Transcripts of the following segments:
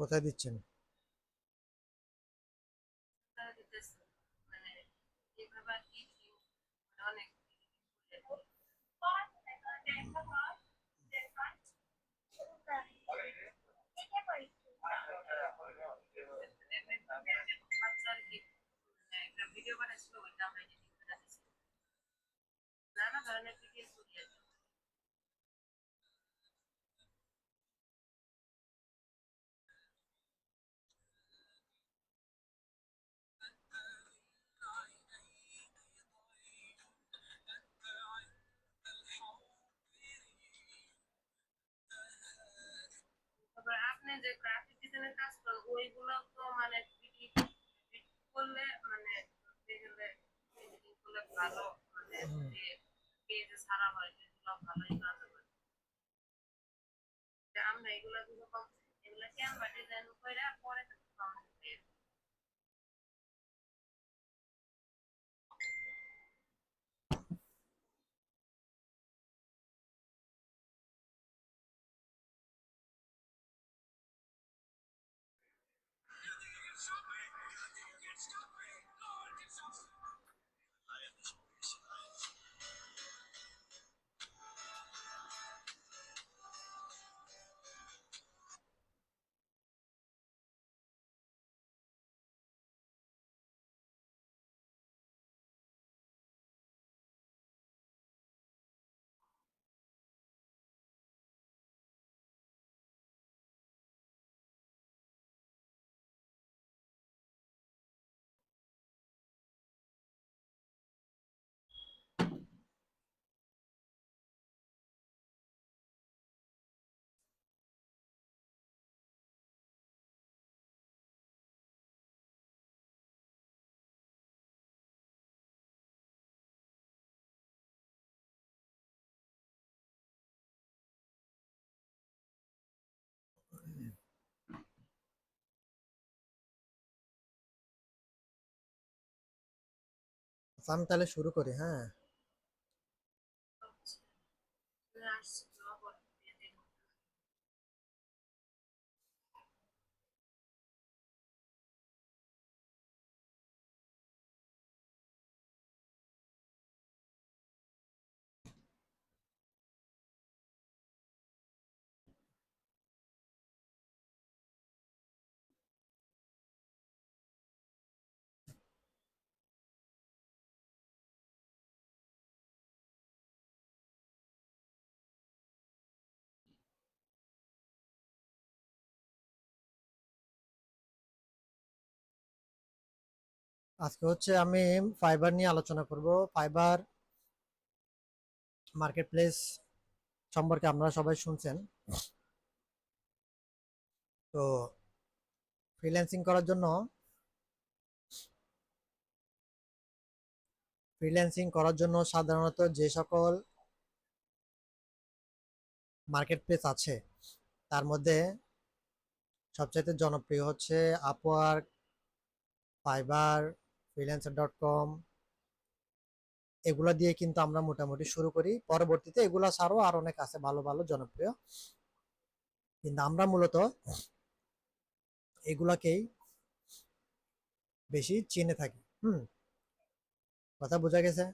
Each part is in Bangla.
কোথায় দিচ্ছেন? তারা দিতেছে মানে এইভাবে আর কি অনেক বাচ্চা আর কি একটা ভিডিও বানাইছিল ওইটা আমরা এডিটিং করে দিছি নানা ধরনের ভিডিও করি আর কি। তারপর আপনি যে গ্রাফিক ডিজাইনের কাজ করেন ওইগুলো তো মানে এডিট করলে মানে ধরতে গেলে এডিটিং করলে ভালো মানে যে পেজে ছাড়া হয় সেগুলো ভালোই কাজ হবে যে আমরা এগুলো গুলো কম এগুলো ক্যানভা ডিজাইন করে পরে কম আচ্ছা, আমি তাহলে শুরু করি। হ্যাঁ, আসছে আজকে হচ্ছে আমি ফাইবার নিয়ে আলোচনা করব। ফাইবার মার্কেট প্লেস সম্পর্কে আপনারা সবাই শুনছেন। তো ফ্রিল্যান্সিং করার জন্য সাধারণত যে সকল মার্কেট প্লেস আছে তার মধ্যে সবচাইতে জনপ্রিয় হচ্ছে আপওয়ার্ক, ফাইবার, ফ্রিল্যান্সার.কম। এগুলা দিয়ে কিন্তু আমরা মোটামুটি শুরু করি। পরবর্তীতে এগুলা ছাড়াও আর অনেক আছে ভালো ভালো জনপ্রিয়, কিন্তু আমরা মূলত এগুলাকেই বেশি চিনে থাকি। কথা বোঝা গেছে?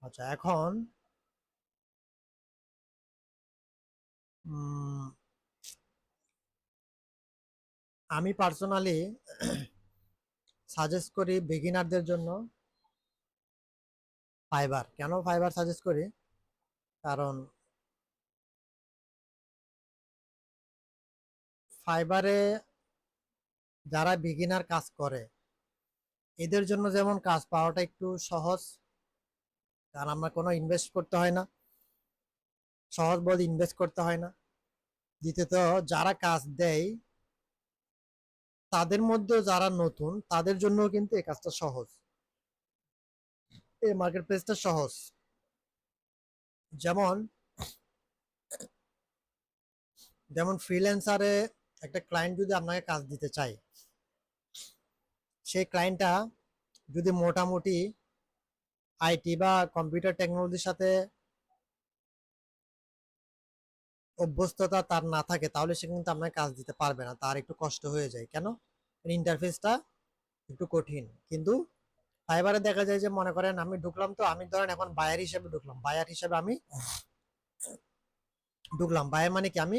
আচ্ছা, এখন উম, আমি পার্সোনালি সাজেস্ট করি বিগিনারদের জন্য ফাইবার। কেন ফাইবার সাজেস্ট করি? কারণ ফাইবারে যারা বিগিনার কাজ করে এদের জন্য যেমন কাজ পাওয়াটা একটু সহজ, কারণ আমরা কোনো ইনভেস্ট করতে হয় না, সহজ বলতে ইনভেস্ট করতে হয় না। দ্বিতীয়ত, যারা কাজ দেয় তাদের মধ্যেও যারা নতুন তাদের জন্য কিন্তু এই কাজটা সহজ, এই মার্কেট প্লেসটা সহজ। যেমন যেমন ফ্রিল্যান্সারে একটা ক্লায়েন্ট যদি আপনাকে কাজ দিতে চায়, সেই ক্লায়েন্টটা যদি মোটামুটি আইটি বা কম্পিউটার টেকনোলজির সাথে অভ্যস্ততা তার না থাকে তাহলে সে কিন্তু আপনার কাজ দিতে পারবে না, তার একটু কষ্ট হয়ে যায়। কেন? ইন্টারফেসটা একটু কঠিন। কিন্তু ফাইবারে দেখা যায় যে মনে করেন আমি ঢুকলাম, তো আমি ধরেন এখন বায়ার হিসেবে ঢুকলাম, বায়ার হিসেবে আমি ঢুকলাম, বায়ার মানে কি আমি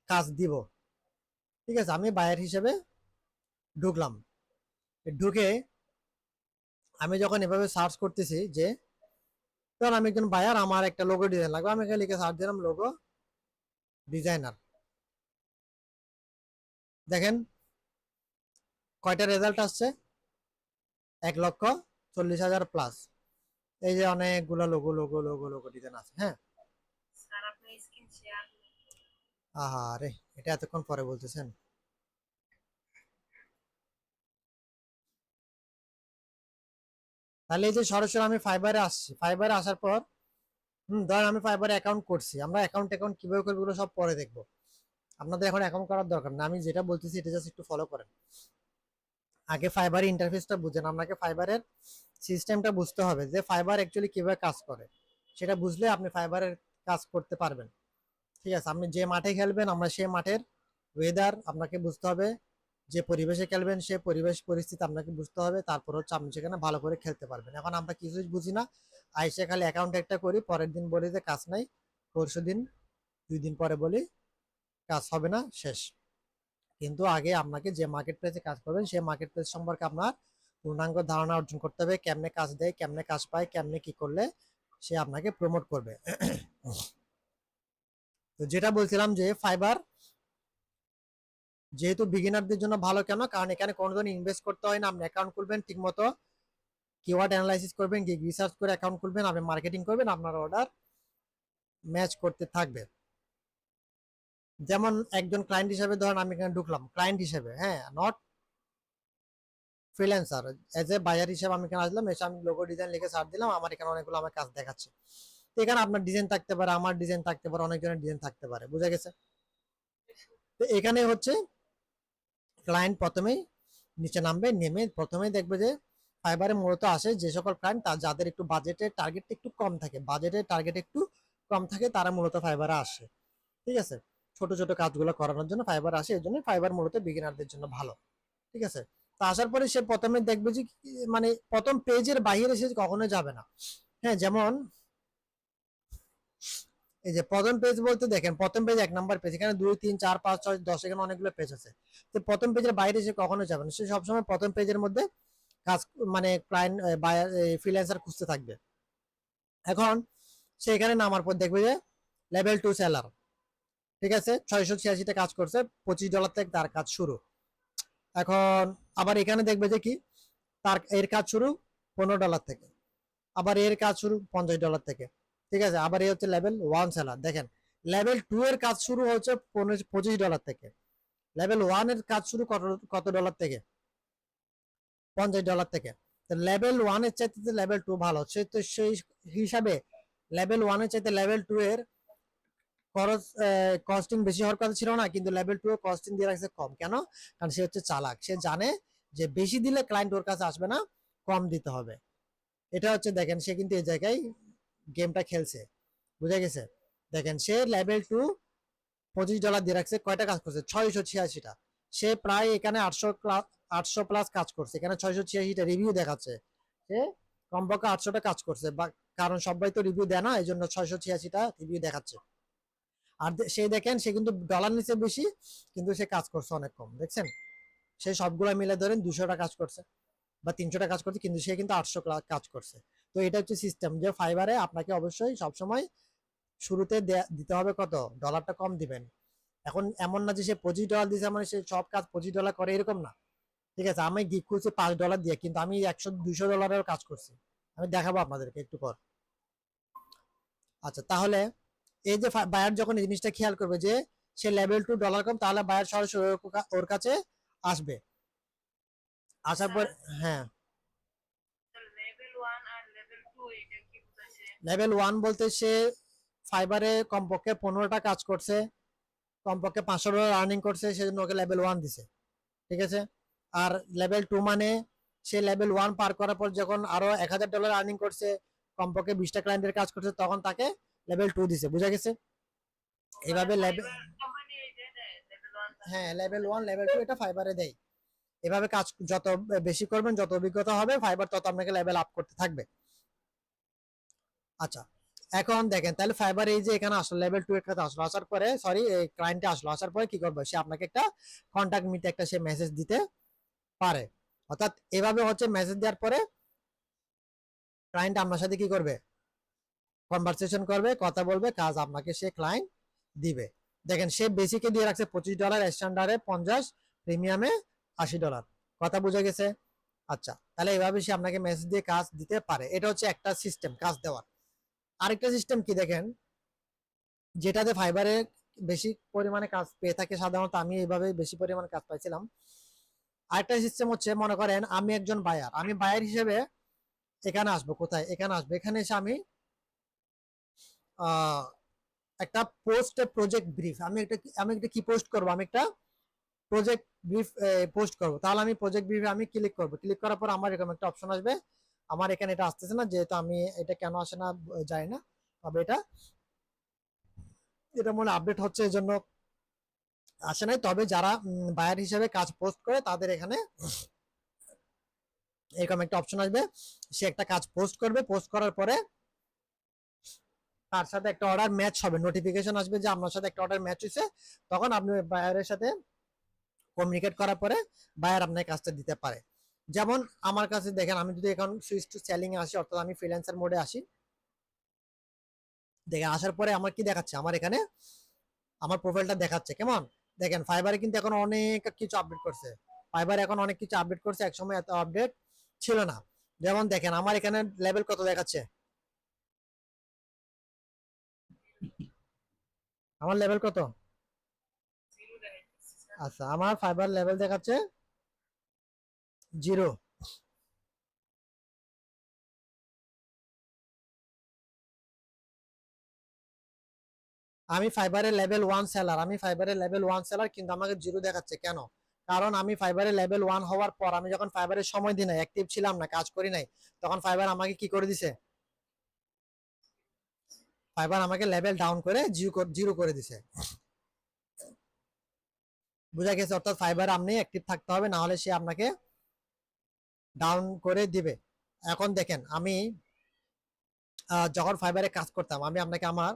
কাজ দিব, ঠিক আছে, আমি বায়ার হিসেবে ঢুকলাম। ঢুকে আমি যখন এভাবে সার্চ করতেছি যে ধর আমি একজন বায়ার, আমার একটা লোগো ডিজাইন লাগবে, আমি এখানে লিখে সার্চ দিলাম লোগো ডিজাইনার। দেখেন কয়টা রেজাল্ট আসছে, 1,40,000 প্লাস। এই যে অনেকগুলো logo logo logo logo design আছে। হ্যাঁ, স্যার আপনি স্ক্রিন শেয়ার আহা রে, এটা এতক্ষণ পরে বলতেছেন। তাহলে এই যে সরাসরি আমি ফাইবারে আসছি, ফাইবারে আসার পর ধরেন আমি ফাইবারে অ্যাকাউন্ট করছি, আমরা অ্যাকাউন্ট কিভাবে করবো এগুলো সব পরে দেখবো, আপনাদের এখন অ্যাকাউন্ট করার দরকার না, আমি যেটা বলতেছি এটা জাস্ট একটু ফলো করেন। আগে ফাইবারের ইন্টারফেসটা বুঝেন, আপনাকে ফাইবারের সিস্টেমটা বুঝতে হবে যে ফাইবার অ্যাকচুয়ালি কিভাবে কাজ করে, সেটা বুঝলে আপনি ফাইবারের কাজ করতে পারবেন। ঠিক আছে, আপনি যে মাঠে খেলবেন আমরা সেই মাঠের ওয়েদার আপনাকে বুঝতে হবে, যে পরিবেশে খেলবেন সে পরিবেশ পরিস্থিতি আপনাকে বুঝতে হবে, তারপর হচ্ছে আপনি সেখানে ভালো করে খেলতে পারবেন। এখন আমরা কিছুই বুঝি না, আইসে খালি অ্যাকাউন্ট একটা করি, পরের দিন বলি যে কাজ নাই, পরশু দিন 2 দিন পরে বলি কাজ হবে না, শেষ। কিন্তু আগে আপনাকে যে মার্কেট প্লেসে কাজ করবেন সেই মার্কেট প্লেস সম্পর্কে আপনার পূর্ণাঙ্গ ধারণা অর্জন করতে হবে, কেমনে কাজ দেয়, কেমনে কাজ পায়, কেমনে কি করলে সে আপনাকে প্রমোট করবে। তো যেটা বলছিলাম যে ফাইবার যেহেতু বিগিনারদের জন্য ভালো, কেন? কারণ এখানে কোনো ধরনের ইনভেস্ট করতে হয় না, আপনি অ্যাকাউন্ট খুলবেন ঠিক মতো, কিওয়ার্ড অ্যানালাইসিস করবেন, গিগ রিসার্চ করে অ্যাকাউন্ট খুলবেন, আপনি মার্কেটিং করবেন, আপনার অর্ডার ম্যাচ করতে থাকবে। যেমন একজন ক্লায়েন্ট হিসেবে ধরেন আমি এখানে ঢুকলাম ক্লায়েন্ট হিসেবে, হ্যাঁ, not freelancer, as a buyer হিসেবে আমি এখানে আসলাম, এসে আমি লোগো ডিজাইন লিখে সার্চ দিলাম, আমার এখানে অনেকগুলো আমার কাজ দেখাচ্ছে। তো এখানে আপনার ডিজাইন থাকতে পারে, আমার ডিজাইন থাকতে পারে, অনেকজনের ডিজাইন থাকতে পারে, বুঝা গেছে? তো এখানে হচ্ছে ক্লায়েন্ট প্রথমেই নিচে নামবে, নেমে প্রথমেই দেখবে যে ফাইবারে মূলত আসে যে সকল ক্লায়েন্ট যাদের একটু বাজেটের টার্গেটটা একটু কম থাকে, বাজেটের টার্গেট একটু কম থাকে, তারা মূলত ফাইবারে আসে। ঠিক আছে, ছোট ছোট কাজগুলো করানোর জন্য ফাইবার আসে, এই জন্য ফাইবার মূলত বিগিনারদের জন্য ভালো। ঠিক আছে, তো আসার পরে সে প্রথমে দেখবে যে মানে প্রথম পেজের বাইরে সে কখনো যাবে না। হ্যাঁ, যেমন এই যে প্রথম পেজ বলতে দেখেন, প্রথম পেজ 1 নম্বর পেজ, এখানে 2 3 4 5 6 10 এখানে অনেকগুলো পেজ আছে। তো প্রথম পেজের বাইরে সে কখনো যাবে না, সে সবসময় প্রথম পেজের মধ্যে কাজ মানে ক্লায়েন্ট বায়ার ফ্রিল্যান্সার খুঁজতে থাকবে। এখন সে এখানে নামার পর দেখবে যে লেভেল 2 সেলার, ঠিক আছে, 686টা কাজ করছে, $25 থেকে তার কাজ শুরু। এখন আবার এখানে দেখবে যে কি তার এর কাজ শুরু $15 থেকে, আবার এর কাজ শুরু $50 থেকে। ঠিক আছে, আবার এই হচ্ছে লেভেল 1 সেলার, দেখেন লেভেল 2 এর কাজ শুরু হচ্ছে $25 থেকে, লেভেল 1 এর কাজ শুরু কত ডলার থেকে? $50 থেকে। লেভেল 1 এর চাইতে লেভেল 2 ভালো, সে তো সেই হিসাবে লেভেল 1 এর চাইতে লেভেল 2 এর খরচ কস্টিং বেশি হওয়ার কথা ছিল না, কিন্তু লেভেল 2 এর কস্টিং দিয়ে রাখছে কম। কেন? কারণ সে হচ্ছে চালাক, সে জানে যে বেশি দিলে ক্লায়েন্ট ওর কাছে আসবে না, কম দিতে হবে। এটা হচ্ছে দেখেন সে কিন্তু এই জায়গায় গেমটা খেলছে, বুঝা গেছে? দেখেন সে লেভেল 2 $25 দিয়ে রাখছে, কয়টা কাজ করছে? 686টা। সে প্রায় এখানে 800 প্লাস কাজ করছে, এখানে 686টা রিভিউ দেখাচ্ছে, সে কমপক্ষে 800টা কাজ করছে, বা কারণ সবাই তো রিভিউ দেয় না, এই জন্য 686টা রিভিউ দেখাচ্ছে। আর সে দেখেন সে কিন্তু ডলার নিচে বেশি, কিন্তু সে কাজ করছে অনেক কম, দেখছেন? সে সবগুলা মিলে ধরেন 200টা কাজ করছে বা 300টা কাজ করছে, কিন্তু সে কিন্তু 800 কাজ করছে। তো এটা হচ্ছে সিস্টেম যে ফাইবারে আপনাকে অবশ্যই সবসময় শুরুতে দিতে হবে কত, ডলারটা কম দিবেন। এখন এমন না যে সে $25 দিয়েছে মানে সে সব কাজ $25 করে, এরকম না। ঠিক আছে, আমি গিগ করছি $5 দিয়ে, কিন্তু আমি 100 200 ডলারের কাজ করছি, আমি দেখাবো আপনাদেরকে একটু পর। আচ্ছা, তাহলে এই যে বায়ার যখন এই জিনিসটা খেয়াল করবে যে সে লেভেল 2 ডলার কম, তাহলে বায়ার সরাসরি ওর কাছে আসবে, আসার পর স্যার হ্যাঁ, লেভেল 1 আর লেভেল 2 এটা কি বুঝাইছে? লেভেল 1 বলতে সে ফাইবারে কমপক্ষে 15টা কাজ করছে, কমপক্ষে $500 আর্নিং করছে, সেজন্য ওকে লেভেল 1 দিছে। ঠিক আছে, আর লেভেল 2 মানে সে লেভেল 1 পার করার পর যখন আরো $1000 আর্নিং করছে, কমপক্ষে 20টা ক্লায়েন্টের কাজ করছে, তখন তাকে লেভেল 2 দিছে, বুঝা গেছে? মানে এভাবে লেভেল, ফাইবার কোম্পানি এইটাই দেয় লেভেল 1 হ্যাঁ লেভেল 1 লেভেল 2 এটা ফাইবারে দেয়। এভাবে কাজ যত বেশি করবেন, যত অভিজ্ঞতা হবে, ফাইবার তত আপনাকে লেভেল আপ করতে থাকবে। আচ্ছা, এখন দেখেন তাহলে ফাইবার এই যে এখানে আসলো লেভেল 2 এর কাছে আসলো, আসার পরে সরি এই ক্লায়েন্টে আসলো, আসার পরে কি করবে, সে আপনাকে একটা কন্টাক্ট মিতে একটা সে মেসেজ দিতে পারে। অর্থাৎ এভাবে হচ্ছে মেসেজ দেওয়ার পরে ক্লায়েন্ট আপনার সাথে কি করবে, কনভারসেশন করবে, কথা বলবে, কাজ আপনাকে সে ক্লায়েন্ট দিবে। দেখেন সে বেসিকে দিয়ে রাখছে $25, স্ট্যান্ডার্ডে 50, প্রিমিয়ামে $80। কথা বোঝা গেছে? আচ্ছা, তাহলে এইভাবে সে আপনাকে মেসেজ দিয়ে কাজ দিতে পারে। এটা হচ্ছে একটা সিস্টেম কাজ দেওয়ার। আরেকটা সিস্টেম কি দেখেন, যেটাতে ফাইবারে বেশি পরিমাণে কাজ পেয়ে থাকে, সাধারণত আমি এইভাবে বেশি পরিমাণে কাজ পাইছিলাম। আরেকটা সিস্টেম হচ্ছে, মনে করেন আমি একজন বায়ার, আমি বায়ার হিসেবে এখানে আসবো, কোথায়, এখানে আসবো, এখানে এসে আহ একটা পোস্ট প্রজেক্ট ব্রিফ, আমি একটা কি পোস্ট করব, আমি একটা প্রজেক্ট ব্রিফ পোস্ট করব। তাহলে আমি প্রজেক্ট ব্রিফে আমি ক্লিক করব, ক্লিক করার পর আমার এরকম একটা অপশন আসবে। আমার এখানে এটা আসতেছে না, যেহেতু আমি এটা কেন আসে না জানি না, তবে এটা এটা মনে আপডেট হচ্ছে, এই জন্য আসে নাই। তবে যারা বায়ার হিসেবে কাজ পোস্ট করে তাদের এখানে এরকম একটা অপশন আসবে, সে একটা কাজ পোস্ট করবে, পোস্ট করার পরে তার সাথে একটা অর্ডার ম্যাচ হবে, নোটিফিকেশন আসবে যে আপনার সাথে একটা অর্ডার ম্যাচ হয়েছে, তখন আপনি বায়ারের সাথে কমিউনিকেট করার পরে বায়ার আপনার কাজটা দিতে পারে। যেমন আমার কাছে দেখেন, আমি যদি এখন সুইচ টু সেলিং এ আসি, অর্থাৎ আমি ফ্রিল্যান্সার মোডে আসি, দেখেন আসার পরে আমার কি দেখাচ্ছে, আমার এখানে আমার প্রোফাইলটা দেখাচ্ছে কেমন। দেখেন ফাইবারে কিন্তু এখন অনেক কিছু আপডেট করছে, ফাইবার এখন অনেক কিছু আপডেট করছে, একসময় এত আপডেট ছিল না। যেমন দেখেন আমার এখানে লেভেল কত দেখাচ্ছে, আমার লেভেল কত, 0 দেখাইতেছে স্যার। আচ্ছা আমার ফাইবার লেভেল দেখাচ্ছে 0। আমি ফাইবারের লেভেল 1 সেলার, আমি ফাইবারের লেভেল 1 সেলার, কিন্তু আমাকে 0 দেখাচ্ছে কেন? কারণ আমি ফাইবারের লেভেল 1 হওয়ার পর আমি যখন ফাইবারের সময় দিই নাই, অ্যাক্টিভ ছিলাম না, কাজ করি নাই, তখন ফাইবার আমাকে কি করে দিছে, ফাইবার আমাকে লেভেল ডাউন করে 0 করে দিছে। বুঝা গেছে? অর্থাৎ ফাইবার আপনি অ্যাক্টিভ থাকতে হবে, না হলে সে আপনাকে ডাউন করে দিবে। এখন দেখেন আমি যখন ফাইবারে কাজ করতাম, আমি আপনাকে আমার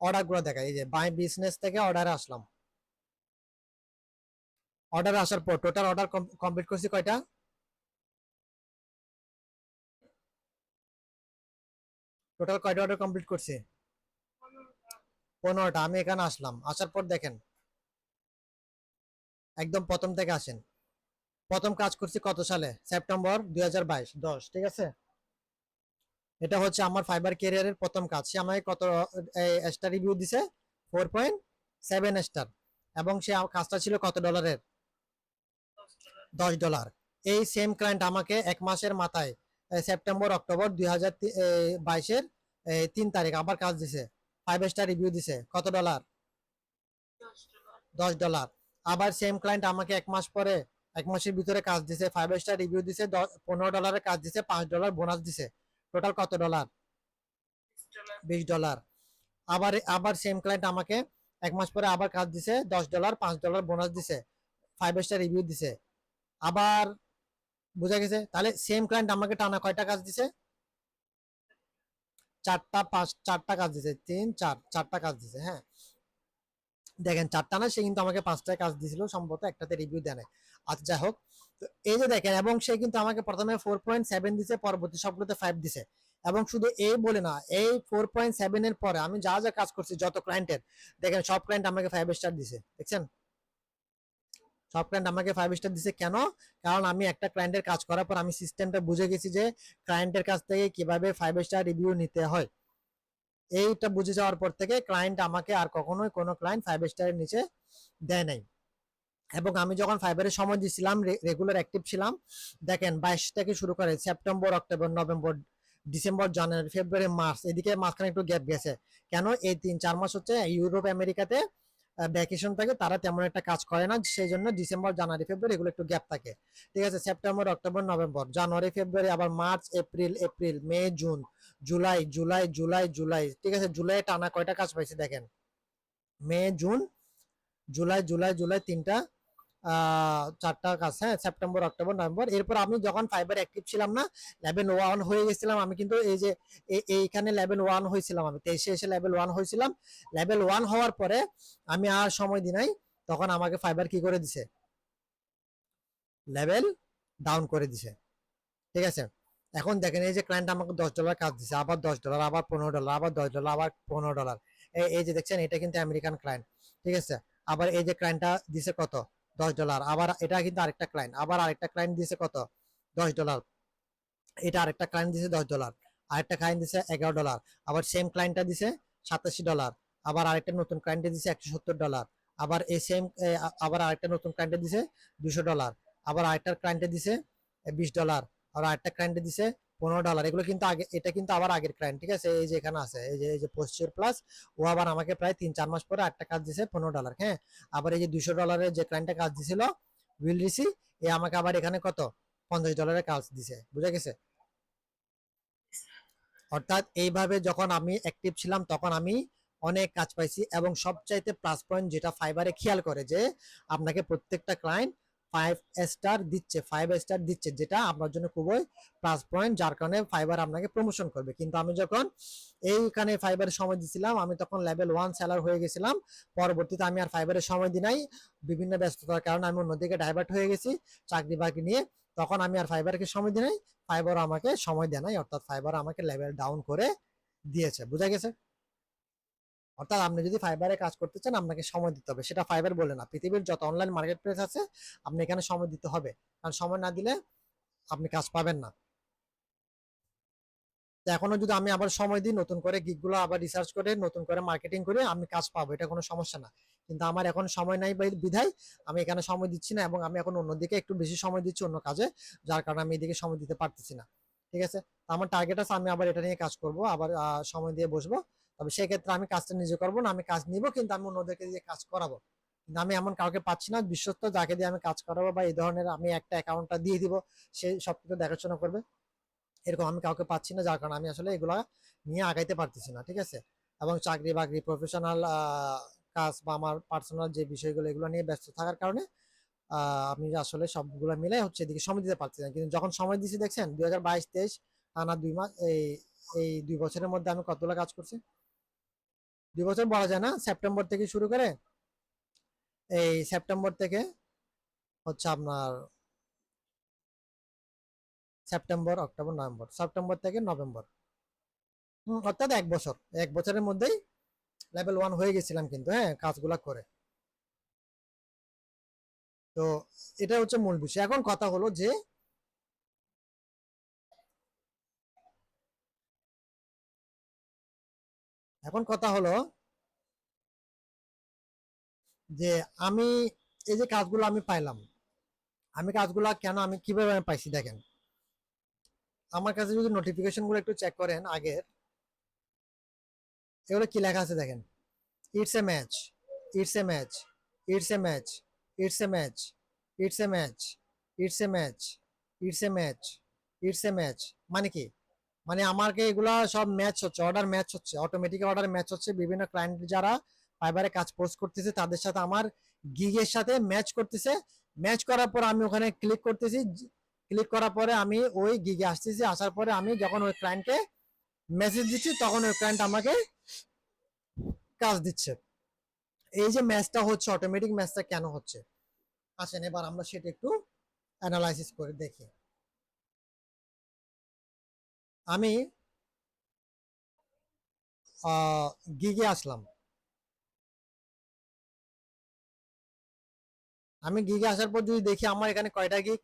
অর্ডার গুলো দেখাই। এই যে বাই বিজনেস থেকে অর্ডারে আসলাম, অর্ডারে আসার পর টোটাল অর্ডার কমপ্লিট করছি কয়টা, টোটাল কয়টা অর্ডার কমপ্লিট করছি, 15টা। আমি এখানে আসলাম, আসার পর দেখেন একদম প্রথম থেকে আসেন, প্রথম কাজ করছি কত সালে, সেপ্টেম্বর 2022, 10, ঠিক আছে। এটা হচ্ছে আমার ফাইবার ক্যারিয়ারের প্রথম কাজ। সে আমাকে কত স্টার রিভিউ দিছে, 4.7 স্টার, এবং সে কাজটা ছিল কত ডলারের, $10 $10। এই সেম ক্লায়েন্ট আমাকে এক মাসের মাথায় সেপ্টেম্বর অক্টোবর 2022-এর 3 তারিখ আবার কাজ দিছে, 5 স্টার রিভিউ দিছে, কত ডলার, $10 $10। আবার সেম ক্লায়েন্ট আমাকে এক মাস পরে, এক মাসের ভিতরে কাজ দিছে, 5 স্টার রিভিউ দিছে, $15 কাজ দিছে, $5 বোনাস দিছে, টোটাল কত ডলার, $20 $20। আবার আবার সেম ক্লায়েন্ট আমাকে এক মাস পরে আবার কাজ দিছে, $10, $5 বোনাস দিছে, 5 স্টার রিভিউ দিছে। আবার বুঝা গেছে? তাহলে সেম ক্লায়েন্ট আমাকে টানা কয়টা কাজ দিছে, চারটা কাজ দিছে, 4টা কাজ দিছে। হ্যাঁ, দেখেন 4টা না, সে কিন্তু আমাকে 5টায় কাজ দিছিল সম্ভবত, একটাতে রিভিউ দেয় নাই। আচ্ছা যাই হোক, তো এই যে দেখেন, এবং সে কিন্তু আমাকে প্রথমে 4.7 দিছে, পরবর্তী সবগুলোতে 5 দিছে। এবং শুধু এই বলে না, এই 4.7 এর পরে আমি যা যা কাজ করছি যত ক্লায়েন্টের, দেখেন সব ক্লায়েন্ট আমাকে 5 স্টার দিছে, দেখছেন, সব ক্লায়েন্ট আমাকে 5 স্টার দিছে। কেন? কারণ আমি একটা ক্লায়েন্টের কাজ করার পর আমি সিস্টেমটা বুঝে গেছি যে ক্লায়েন্টের কাছ থেকে কিভাবে 5 স্টার রিভিউ নিতে হয়। এইটা বুঝে যাওয়ার পর থেকে ক্লায়েন্ট আমাকে আর কখনোই কোনো ক্লায়েন্ট 5 স্টারের নিচে দেয় নাই। এবং আমি যখন ফাইবারে সময় দিচ্ছিলাম, রেগুলার অ্যাক্টিভ ছিলাম, দেখেন 22 থেকে শুরু করে সেপ্টেম্বর, অক্টোবর, নভেম্বর, ডিসেম্বর, জানুয়ারি, ফেব্রুয়ারি, মার্চ, এদিকে মাঝখানে একটু গ্যাপ গেছে। কেন? এই 3-4 মাস হচ্ছে ইউরোপ আমেরিকাতে ভ্যাকেশন থাকে, তারা তেমন একটা কাজ করে না, সেই জন্য ডিসেম্বর, জানুয়ারি, ফেব্রুয়ারি এগুলো একটু গ্যাপ থাকে। ঠিক আছে, সেপ্টেম্বর, অক্টোবর, নভেম্বর, জানুয়ারি, ফেব্রুয়ারি, আবার মার্চ, এপ্রিল, এপ্রিল, মে, জুন, জুলাই, জুলাই, জুলাই, জুলাই, ঠিক আছে। জুলাই টানা কয়টা কাজ পাইছি দেখেন, মে, জুন, জুলাই, জুলাই, জুলাই, তিনটা, চারটা কাজ, হ্যাঁ, সেপ্টেম্বর, অক্টোবর, নভেম্বর। এরপর আমি যখন ফাইবার অ্যাক্টিভ ছিলাম না, লেভেল 1 হয়ে গেছিলাম আমি, কিন্তু এই যে এইখানে লেভেল 1 হয়েছিলাম আমি, 23-এ এসে লেভেল 1 হয়েছিলাম। লেভেল 1 হওয়ার পরে আমি আর সময় দিই নাই, তখন আমাকে ফাইবার কি করে দিছে, লেভেল ডাউন করে দিছে। ঠিক আছে, এখন দেখেন এই যে ক্লায়েন্ট আমাকে $10 কাজ দিছে, আবার $10, আবার $15, আবার $10, আবার $15। এই যে দেখছেন, এটা কিন্তু আমেরিকান ক্লায়েন্ট। ঠিক আছে, আবার এই যে ক্লায়েন্টটা দিছে কত, $10, আবার এটা কিন্তু আরেকটা ক্লায়েন্ট, আবার আরেকটা ক্লায়েন্ট দিছে কত, $10, এটা আরেকটা ক্লায়েন্ট দিছে $10, আরেকটা ক্লায়েন্ট দিছে $11, আবার সেম ক্লায়েন্টটা দিছে $87, আবার আরেকটা নতুন ক্লায়েন্টে দিছে $170, আবার এই সেম, আবার আরেকটা নতুন ক্লায়েন্টে দিছে $200, আবার আরেকটা ক্লায়েন্টে দিছে $20, আর আরেকটা ক্লায়েন্টে দিছে $15। এগুলো কিন্তু আগে, এটা কিন্তু আবার আগের ক্লায়েন্ট। ঠিক আছে, এই যে এখানে আছে, এই যে পোস্টার প্লাস, ও আবার আমাকে প্রায় 3-4 মাস পরে একটা কাজ দিছে $15। হ্যাঁ, আবার এই যে $200 যে ক্লায়েন্টটা কাজ দিছিল উইল রিসি, এ আমাকে আবার এখানে কত, $50 কাজ দিছে। বুঝা গেছে? অর্থাৎ এইভাবে যখন আমি অ্যাক্টিভ ছিলাম তখন আমি অনেক কাজ পাইছি। এবং সবচাইতে প্লাস পয়েন্ট যেটা ফাইবারে খেয়াল করে, যে আপনাকে প্রত্যেকটা ক্লায়েন্ট 5 স্টার দিচ্ছে, 5 স্টার দিচ্ছে, যেটা আপনার জন্য খুবই প্লাস পয়েন্ট, যার কারণে ফাইবার আপনাকে প্রমোশন করবে। কিন্তু আমি যখন এইখানে ফাইবারে সময় দিছিলাম, আমি তখন লেভেল 1 সেলার হয়ে গেছিলাম। পরবর্তীতে আমি আর ফাইবারে সময় দিই নাই, বিভিন্ন ব্যস্ততার কারণে আমি অন্যদিকে ডাইভার্ট হয়ে গেছি চাকরি বাকরি নিয়ে। তখন আমি আর ফাইবারকে সময় দিই নাই, ফাইবার আমাকে সময় দেয় নাই, অর্থাৎ ফাইবার আমাকে লেভেল ডাউন করে দিয়েছে। বুঝা গেছে? অর্থাৎ আপনি যদি ফাইবারে কাজ করতে চান, আপনাকে সময় দিতে হবে। সেটা ফাইবার বলে না, পৃথিবীর যত অনলাইন মার্কেট প্লেস আছে, আপনি এখানে সময় দিতে হবে। কারণ সময় না দিলে আপনি কাজ পাবেন না। তো এখনো যদি আমি আবার সময় দিই, নতুন করে গিগগুলো আবার রিসার্চ করে নতুন করে মার্কেটিং করে আমি কাজ পাবো, এটা কোনো সমস্যা না। কিন্তু আমার এখন সময় নাই বিধায় আমি এখানে সময় দিচ্ছি না, এবং আমি এখন অন্যদিকে একটু বেশি সময় দিচ্ছি অন্য কাজে, যার কারণে আমি এদিকে সময় দিতে পারতেছি না। ঠিক আছে, আমার টার্গেট আছে, আমি আবার এটা নিয়ে কাজ করব, আবার সময় দিয়ে বসবো। তবে সেক্ষেত্রে আমি কাজটা নিজে করবো না, আমি কাজ নিব, কিন্তু আমি অন্যদেরকে দিয়ে কাজ করাবো। কিন্তু আমি এমন কাউকে পাচ্ছি না বিশ্বস্ত, যাকে দিয়ে আমি কাজ করাবো, বা এই ধরনের আমি একটা অ্যাকাউন্টটা দিয়ে দিব, সে সবকিছু দেখাশোনা করবে, এরকম আমি কাউকে পাচ্ছি না, যার কারণে আমি আসলে এগুলা নিয়ে আগাইতে পারতেছি না। ঠিক আছে, এবং চাকরি বাকরি, প্রফেশনাল কাজ বা আমার পার্সোনাল যে বিষয়গুলো, এগুলো নিয়ে ব্যস্ত থাকার কারণে আমি আসলে সবগুলো মিলে হচ্ছে এদিকে সময় দিতে পারছি না। কিন্তু যখন সময় দিচ্ছি, দেখছেন 2022-23 টানা 2 মাস, এই 2 বছরের মধ্যে আমি কতগুলো কাজ করছি। 2 বছর বলা যায় না, সেপ্টেম্বর থেকে শুরু করে, এই সেপ্টেম্বর থেকে হচ্ছে আপনার সেপ্টেম্বর, অক্টোবর, নভেম্বর, সেপ্টেম্বর থেকে নভেম্বর, অর্থাৎ 1 বছর, 1 বছরের মধ্যেই লেভেল 1 হয়ে গেছিলাম কিন্তু, হ্যাঁ, কাজগুলা করে। তো এটা হচ্ছে মূল বিষয়। এখন কথা হলো যে এখন কথা হলো যে আমি এই যে কাজগুলো আমি পাইলাম, আমি কাজগুলা কেন, আমি কিভাবে আমি পাইছি, দেখেন আমার কাছে যদি নোটিফিকেশন গুলো একটু চেক করেন আগের, এগুলো কি লেখা আছে দেখেন, it's a match, it's a match, it's a match, it's a match, it's a match, it's a match, it's a match, it's a match. মানে কি, মানে আমাকে এগুলা সব ম্যাচ হচ্ছে, অর্ডার ম্যাচ হচ্ছে, অটোমেটিক অর্ডার ম্যাচ হচ্ছে, বিভিন্ন ক্লায়েন্ট যারা ফাইবারে কাজ পোস্ট করতেছে তাদের সাথে আমার গিগের সাথে ম্যাচ করতেছে। ম্যাচ করার পর আমি ওখানে ক্লিক করতেছি, ক্লিক করার পরে আমি ওই গিগে আসতেছি, আসার পরে আমি যখন ওই ক্লায়েন্টকে মেসেজ দিচ্ছি, তখন ওই ক্লায়েন্ট আমাকে কাজ দিচ্ছে। এই যে ম্যাচটা হচ্ছে, অটোমেটিক ম্যাচটা কেন হচ্ছে, আসেন এবার আমরা সেটা একটু অ্যানালাইসিস করে দেখি। আমি গিগে আসলাম, আমি গিগে আসার পর যদি দেখি আমার এখানে কয়টা গিগ,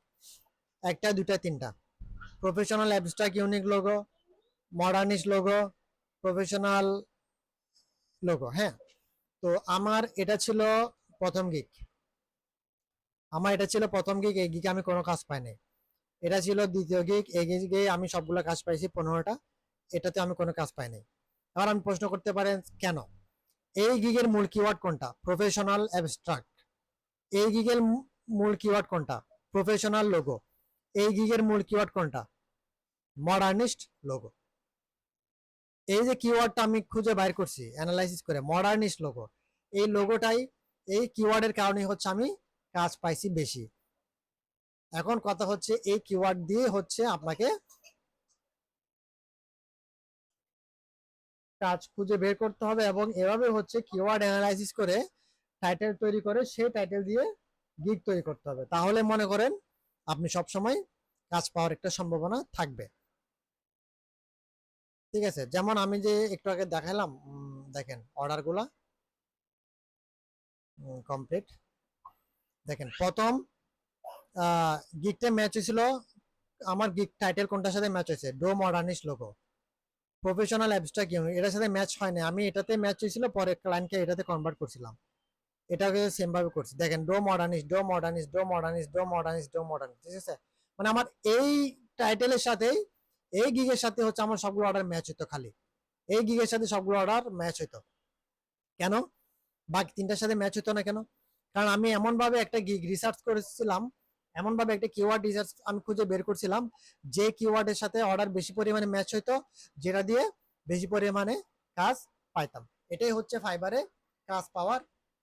একটা, দুটা, তিনটা। Professional abstract unique logo, modernish logo, professional logo. হ্যাঁ, তো আমার এটা ছিল প্রথম গিগ, এই গিগে আমি কোনো কাজ পাইনি। এটা ছিল দ্বিতীয় গিগ, এই গিগে আমি সবগুলো কাজ পাইছি 15টা, এটাতে আমি কোনো কাজ পাইনি। এবার আমি প্রশ্ন করতে পারেন কেন, এই গিগের মূল কিওয়ার্ড কোনটা, প্রফেশনাল অ্যাবস্ট্রাক্ট। এই গিগের মূল কিওয়ার্ড কোনটা, প্রফেশনাল লোগো। এই গিগের মূল কিওয়ার্ড কোনটা, মডার্নিস্ট লোগো। এই যে কিওয়ার্ডটা আমি খুঁজে বাইর করছি অ্যানালাইসিস করে, মডার্নিস্ট লোগো, এই লোগোটাই, এই কিওয়ার্ডের কারণে হচ্ছে আমি কাজ পাইছি বেশি। এখন কথা হচ্ছে এই কিওয়ার্ড দিয়ে হচ্ছে আপনাকে কাজ খুঁজে বের করতে হবে, এবং এভাবে হচ্ছে কিওয়ার্ড অ্যানালাইসিস করে টাইটেল তৈরি করে সেই টাইটেল দিয়ে গিগ তৈরি করতে হবে। তাহলে মনে করেন আপনি সবসময় কাজ পাওয়ার একটা সম্ভাবনা থাকবে। ঠিক আছে, যেমন আমি যে একটু আগে দেখালাম, দেখেন অর্ডারগুলা কমপ্লিট। দেখেন প্রথম গিগটা ম্যাচ হয়েছিল, আমার গিগ টাইটেল কোনটার সাথে ম্যাচ হয়েছে, ডো modernist logo professional abstract unit, এটার সাথে ম্যাচ হয় না, আমি এটাতে ম্যাচ হয়েছিল, পরে ক্লায়েন্টকে এটাতে কনভার্ট করছিলাম, এটাকে সেম ভাবে করছি। দেখেন ডো মডার্নিস্ট, ডো মডার্নিস্ট, ডো মডার্নিস্ট, ডো মডার্নিস্ট, ডো মডার্নিস্ট, ঠিক আছে। মানে আমার এই টাইটেলের সাথে এই গিগের সাথে হচ্ছে আমার সবগুলো অর্ডার ম্যাচ হইতো, খালি এই গিগের সাথে সবগুলো অর্ডার ম্যাচ হইতো। কেন বাকি তিনটার সাথে ম্যাচ হতো না কেন? কারণ আমি এমন ভাবে একটা গিগ রিসার্চ করেছিলাম, এমন ভাবে একটা কিওয়ার্ড রিসার্চ আমি খুঁজে বের করছিলাম যে কিওয়ার্ডের সাথে অর্ডার বেশি পরিমাণে ম্যাচ হইতো, যেটা দিয়ে বেশি পরিমাণে কাজ পাইতাম। এটাই হচ্ছে ফাইবারে কাজ পাওয়ার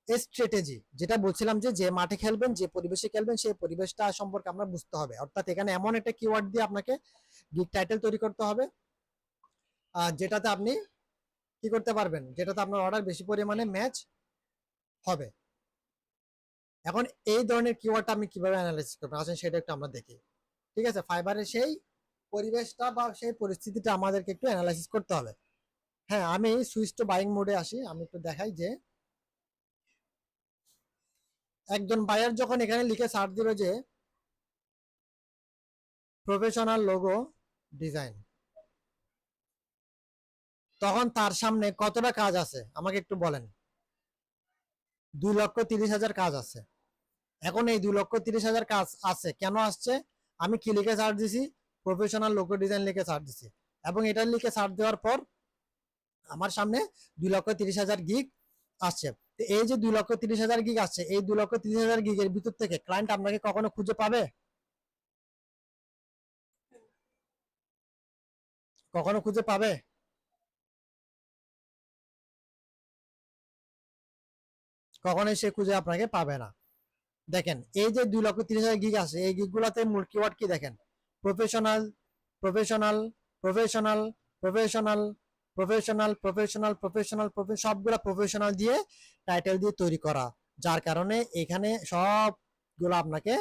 স্ট্র্যাটেজি। যেটা বলছিলাম যে যে মাঠে খেলবেন, যে পরিবেশে খেলবেন, সেই পরিবেশটা সম্পর্কে আপনার বুঝতে হবে। অর্থাৎ এখানে এমন একটা কিওয়ার্ড দিয়ে আপনাকে গিগ টাইটেল তৈরি করতে হবে যেটাতে আপনি কি করতে পারবেন, যেটাতে আপনার অর্ডার বেশি পরিমাণে ম্যাচ হবে। এখন এই ধরনের কিওয়ার্ডটা আমি কিভাবে অ্যানালাইসিস করবো আসেন সেটা একটু আমরা দেখি। ঠিক আছে, ফাইবারের সেই পরিবেশটা বা সেই পরিস্থিতিটা আমাদেরকে একটু অ্যানালাইসিস করতে হবে। হ্যাঁ, আমি সুইচ টু বাইং মোডে আসি, আমি একটু দেখাই যে একজন বায়ার যখন এখানে লিখে সার্চ দিবে যে প্রফেশনাল লোগো ডিজাইন, তখন তার সামনে কতটা কাজ আছে আমাকে একটু বলেন। 2,30,000 কাজ আছে। এখন এই 2,30,000 কাজ আছে কেন আসছে? আমি কি লিখে সার্চ দিছি? প্রফেশনাল লোগো ডিজাইন লিখে সার্চ দিছি, এবং এটা লিখে সার্চ দেওয়ার পর আমার সামনে 2,30,000 গিগ আসছে। এই যে 2,30,000 গিগ আসছে, এই 2,30,000 গিগের ভিতর থেকে ক্লায়েন্ট আপনাকে কখনো খুঁজে পাবে? কখনো খুঁজে পাবে? কখনোই সে খুঁজে আপনাকে পাবে না। দেখেন এই যে 2,30,000 গিগ আছে, এই গিগ গুলাতে মূল কিওয়ার্ড কি দেখেন, professional, professional, professional, professional, professional, professional, professional, সবগুলা প্রফেশনাল দিয়ে টাইটেল দিয়ে তৈরি করা, যার কারণে এখানে সবগুলো আপনাকে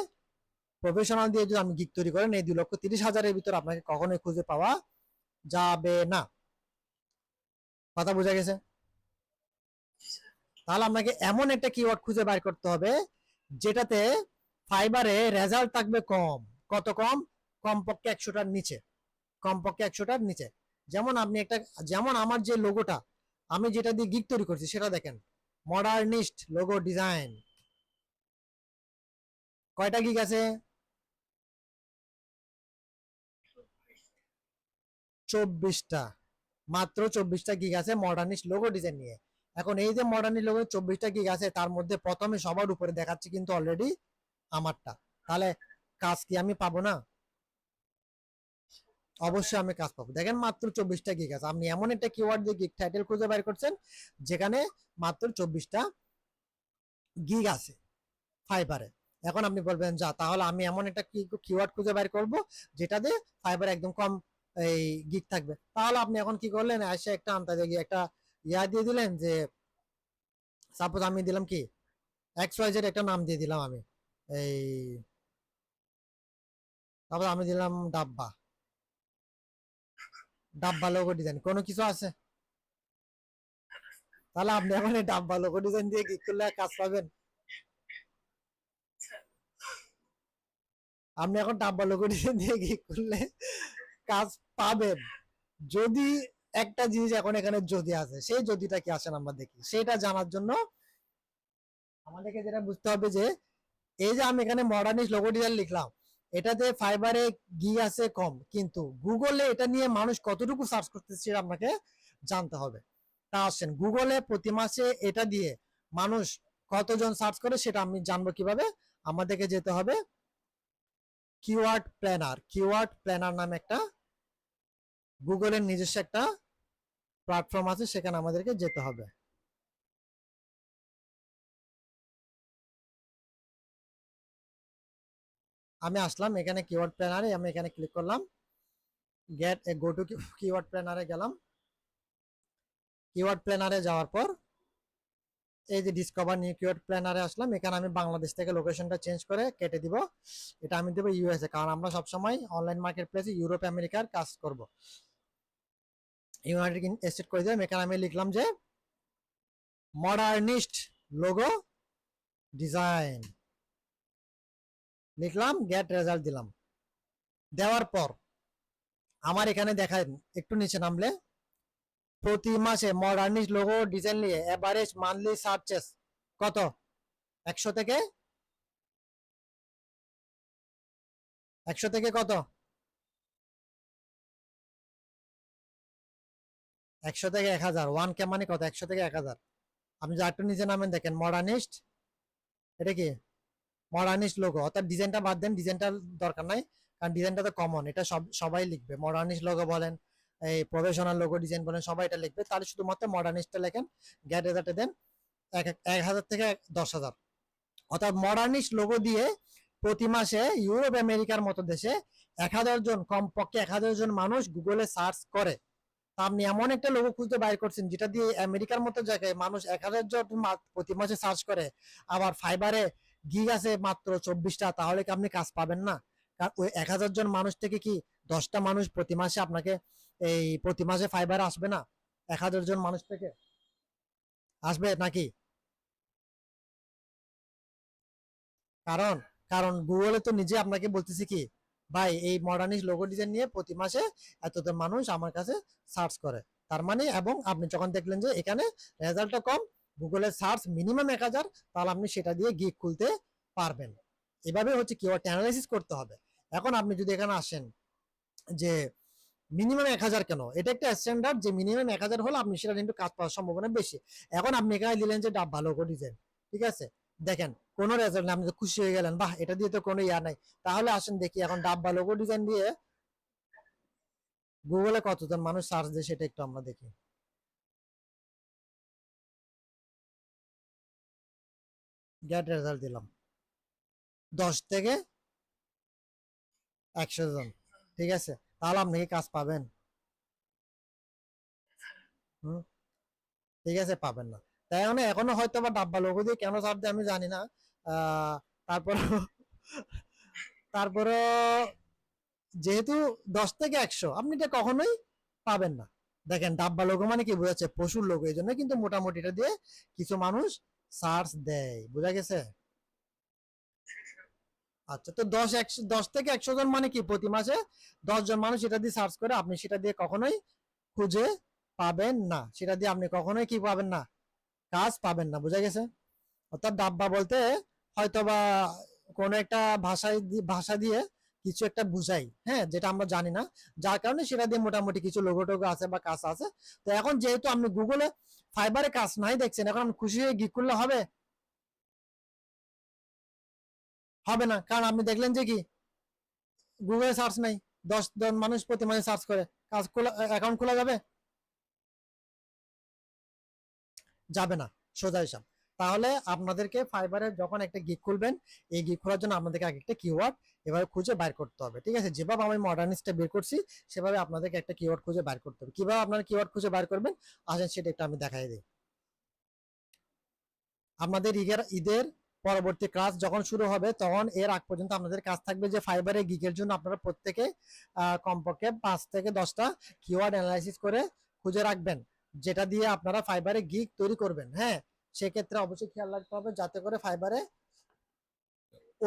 প্রফেশনাল দিয়ে যদি আমি গিগ তৈরি করেন, এই 2,30,000-এর ভিতর আপনাকে কখনোই খুঁজে পাওয়া যাবে না। কথা বোঝা গেছে? তাহলে আপনাকে এমন একটা কিওয়ার্ড খুঁজে বের করতে হবে যেটাতে ফাইবারে রেজাল্ট থাকবে কম। কত কম? কমপক্ষে 100টার নিচে, কমপক্ষে 100টার নিচে। যেমন আপনি একটা, যেমন আমার যে লোগোটা আমি যেটা দিয়ে গিগ তৈরি করছি সেটা দেখেন, মডার্নিস্ট লোগো ডিজাইন, কয়টা গিগ আছে? 24টা, মাত্র 24টা গিগ আছে মডার্নিস্ট লোগো ডিজাইন নিয়ে। এখন এই যে মডার্নিস্ট লোগো 24টা গিগ আছে, তার মধ্যে প্রথমে সবার উপরে দেখাচ্ছে কিন্তু অলরেডি আমারটা। তাহলে কাজ কি আমি পাবো না? অবশ্যই আমি কাজ পাবো। দেখেন মাত্র 24টা গিগ আছে, আপনি এমন একটা কিওয়ার্ড দিয়ে গিগ টাইটেল খুঁজে বের করছেন যেখানে মাত্র 24টা গিগ আছে ফাইবারে। এখন আপনি বলবেন যা, তাহলে আমি এমন একটা কিওয়ার্ড খুঁজে বের করব যেটাতে ফাইবার একদম কম এই গিগ থাকবে। তাহলে আপনি এখন কি করলেন, এসে একটা আন্তাজে গিয়ে একটা ইয়া দিয়ে দিলেন যে, সাপোজ আমি দিলাম কি XYZ একটা নাম দিয়ে দিলাম আমি, এই তারপর আমি দিলাম ডাব্বা, ডাব্বা লোগো ডিজাইন, কোনো কিছু আছে? তাহলে আপনি এখন এই ডাব্বা লোগো ডিজাইন দিয়ে গিগ করলে কাজ পাবেন? আপনি এখন ডাব্বা লোগো ডিজাইন দিয়ে গিগ করলে কাজ পাবেন যদি একটা জিনিস এখন এখানে যদি আছে, সেই যদিটা কি আসেন আমরা দেখি। সেটা জানার জন্য আমাদেরকে যেটা বুঝতে হবে যে এই যে আমি এখানে মডার্নিস্ট লোগো ডিজাইন লিখলাম, এটাতে ফাইবারে গিগ আছে কম, কিন্তু গুগলে এটা নিয়ে মানুষ কতটুকু সার্চ করতেছে সেটা আপনাকে জানতে হবে। তা আসেন গুগলে প্রতি মাসে এটা দিয়ে মানুষ কতজন সার্চ করে সেটা আমি জানবো কিভাবে? আমাদেরকে যেতে হবে কিওয়ার্ড প্ল্যানার। কিওয়ার্ড প্ল্যানার নামে একটা গুগলের নিজস্ব একটা প্ল্যাটফর্ম আছে, সেখানে আমাদেরকে যেতে হবে। আমি আসলাম এখানে কিওয়ার্ড প্ল্যানারে, আমি এখানে ক্লিক করলাম, গেট গো টু কিওয়ার্ড প্ল্যানারে গেলাম। কিওয়ার্ড প্ল্যানারে যাওয়ার পর এই যে ডিসকভার নিউ কিওয়ার্ড প্ল্যানারে আসলাম, এখানে আমি বাংলাদেশ থেকে লোকেশনটা চেঞ্জ করে কেটে দিব, এটা আমি দেবো ইউএসএ, কারণ আমরা সবসময় অনলাইন মার্কেট প্লেসে ইউরোপ আমেরিকার কাজ করব। ইউনাইটেড স্টেট করে দিলাম, এখানে আমি লিখলাম যে মডার্নিস্ট লোগো ডিজাইন, লিখলাম, গেট রেজাল্ট দিলাম। দেওয়ার পর আমার এখানে দেখায়, একটু নিচে নামলে প্রতি মাসে মডার্নিস্ট লোগো ডিজাইন নিয়ে এভারেজ মান্থলি সার্চেস কত, 100 থেকে 100 থেকে কত, 100 থেকে 1000, 1K মানে কত, 100 থেকে 1000। আপনি যা একটু নিচে নামেন দেখেন মডার্নিস্ট, এটা কি মডার্নিস্ট লোগো, অর্থাৎ ডিজাইনটা বাদ দেন, ডিজাইনটার দরকার নাই, কারণ ডিজাইনটা তো কমন, এটা সবাই লিখবে, মডার্নিস্ট লোগো বলেন, এই প্রফেশনাল লোগো ডিজাইন বলেন, সবাই এটা লিখবে, তাহলে শুধুমাত্র মডার্নিস্টটা লেখেন, গ্যাট রেজাল্টে দেন 1000 থেকে 10,000। অর্থাৎ মডার্নিস্ট লোগো দিয়ে প্রতি মাসে ইউরোপ আমেরিকার মতো দেশে 1000 জন, কমপক্ষে 1000 জন মানুষ গুগলে সার্চ করে। তা আপনি এমন একটা লোগো খুঁজতে বাইর করছেন যেটা দিয়ে আমেরিকার মতো জায়গায় মানুষ 1000 জন প্রতি মাসে সার্চ করে, আবার ফাইবারে গিগ আছে মাত্র 24টা, তাহলে কি আপনি কাজ পাবেন না? কারণ ওই 1000 জন মানুষ থেকে কি 10টা মানুষ প্রতি মাসে আপনাকে এই প্রতি মাসে ফাইবারে আসবে না? 1000 জন মানুষ থেকে আসবে নাকি? কারণ কারণ গুগলে তো নিজে আপনাকে বলতেছি কি, ভাই এই মডার্নিস্ট লোগো ডিজাইন নিয়ে প্রতি মাসে এতজন মানুষ আমার কাছে সার্চ করে, তার মানে, এবং আপনি যখন দেখলেন যে এখানে রেজাল্টটা কম, গুগলে সার্চ মিনিমাম 1000, তাহলে আপনি সেটা দিয়ে গিগ খুলতে পারবেন। এভাবে হচ্ছে কিওয়ার্ড অ্যানালাইসিস করতে হবে। এখন আপনি যদি এখানে আসেন যে মিনিমাম 1000 কেন, এটা একটা স্ট্যান্ডার্ড যে মিনিমাম 1000 হলে আপনি সেটা কিন্তু কাজ পাওয়ার সম্ভাবনা বেশি। এখন আপনি এখানে দিলেন যে ডাব ভালো করে ডিজাইন, ঠিক আছে, দেখেন কোনো রেজাল্ট না, আপনি তো খুশি হয়ে গেলেন, বাহ এটা দিয়ে তো কোনো ইয়া নাই। তাহলে আসেন দেখি এখন ডাব্বা লোগো ডিজাইন দিয়ে গুগলে কতজন মানুষ সার্চ দিয়ে সেটা একটু আমরা দেখি। গেট রেজাল্ট দিলাম, 10 থেকে 100 জন, ঠিক আছে, তাহলে আপনি কি কাজ পাবেন? হুম, ঠিক আছে, পাবেন না। তাই মানে এখনো হয়তো বা ডাব্বা লোগো দিয়ে কেন সার্চ দেয় আমি জানি না। তারপর তারপরে যেহেতু 10 থেকে 100 আপনি এটা কখনোই পাবেন না। দেখেন ডাব্বা লোগো মানে কি বোঝাচ্ছে, পশুর লোগো, এই জন্য কিন্তু মোটামুটি এটা দিয়ে কিছু মানুষ সার্চ দেয়, বোঝা গেছে? আচ্ছা, তো 10 থেকে 100 জন মানে কি প্রতি মাসে 10 জন মানুষ এটা দিয়ে সার্চ করে, আপনি সেটা দিয়ে কখনোই খুঁজে পাবেন না, সেটা দিয়ে আপনি কখনোই কি পাবেন না, কাজ পাবেন না, বোঝা গেছে? অর্থাৎ ডাব্বা বলতে হয়তোবা কোনো একটা ভাষা দিয়ে কিছু একটা বুঝাই, হ্যাঁ, যেটা আমরা জানি না, যার কারণে সেটা দিয়ে মোটামুটি কিছু লোগো টোগো আছে বা কাজ আছে। তো এখন যেহেতু আপনি গুগলে ফাইবারে কাজ নাই দেখছেন, এখন আপনি খুশি হয়ে গিগ করলে হবে? হবে না, কারণ আপনি দেখলেন যে কি গুগলে সার্চ নাই, 10 জন মানুষ প্রতি মাসে সার্চ করে, কাজ খোলা, অ্যাকাউন্ট খোলা যাবে? যাবে না, সোজা হিসাব। তাহলে আপনাদেরকে ফাইবারে যখন একটা গিগ খুলবেন, এই গিগ খোলার জন্য আপনাদেরকে আগে একটা কিওয়ার্ড এভাবে খুঁজে বাইর করতে হবে, ঠিক আছে? যেভাবে আমি মডার্নিস্টটা বের করছি সেভাবে আপনাদেরকে একটা কিওয়ার্ড খুঁজে বাইর করতে হবে। কিভাবে আপনারা কিওয়ার্ড খুঁজে বাইর করবেন আসেন সেটা একটু আমি দেখাই দিই। আপনাদের ঈদের পরবর্তী ক্লাস যখন শুরু হবে তখন এর আগ পর্যন্ত আপনাদের কাজ থাকবে যে ফাইবারে গিগের জন্য আপনারা প্রত্যেকে কমপক্ষে 5 থেকে 10টা কিওয়ার্ড অ্যানালাইসিস করে খুঁজে রাখবেন, যেটা দিয়ে আপনারা ফাইবারে গিগ তৈরি করবেন। হ্যাঁ, সেক্ষেত্রে অবশ্যই খেয়াল রাখতে হবে যাতে করে ফাইবারে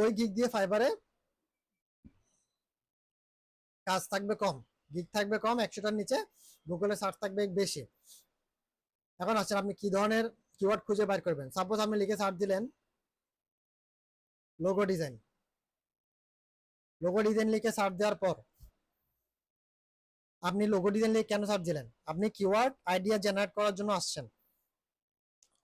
ওই গিগ দিয়ে ফাইবারে কাজ থাকবে কম, গিগ থাকবে কম, 100টার নিচে, গুগলে সার্চ থাকবে বেশি। এখন আসছেন আপনি কি ধরনের কিওয়ার্ড খুঁজে বাইর করবেন। সাপোজ আপনি লিখে সার্চ দিলেন লোগো ডিজাইন, লোগো ডিজাইন লিখে সার্চ দেওয়ার পর আপনি লোগো ডিজাইন লিখে কেন সার্চ দিলেন? আপনি কিওয়ার্ড আইডিয়া জেনারেট করার জন্য আসছেন।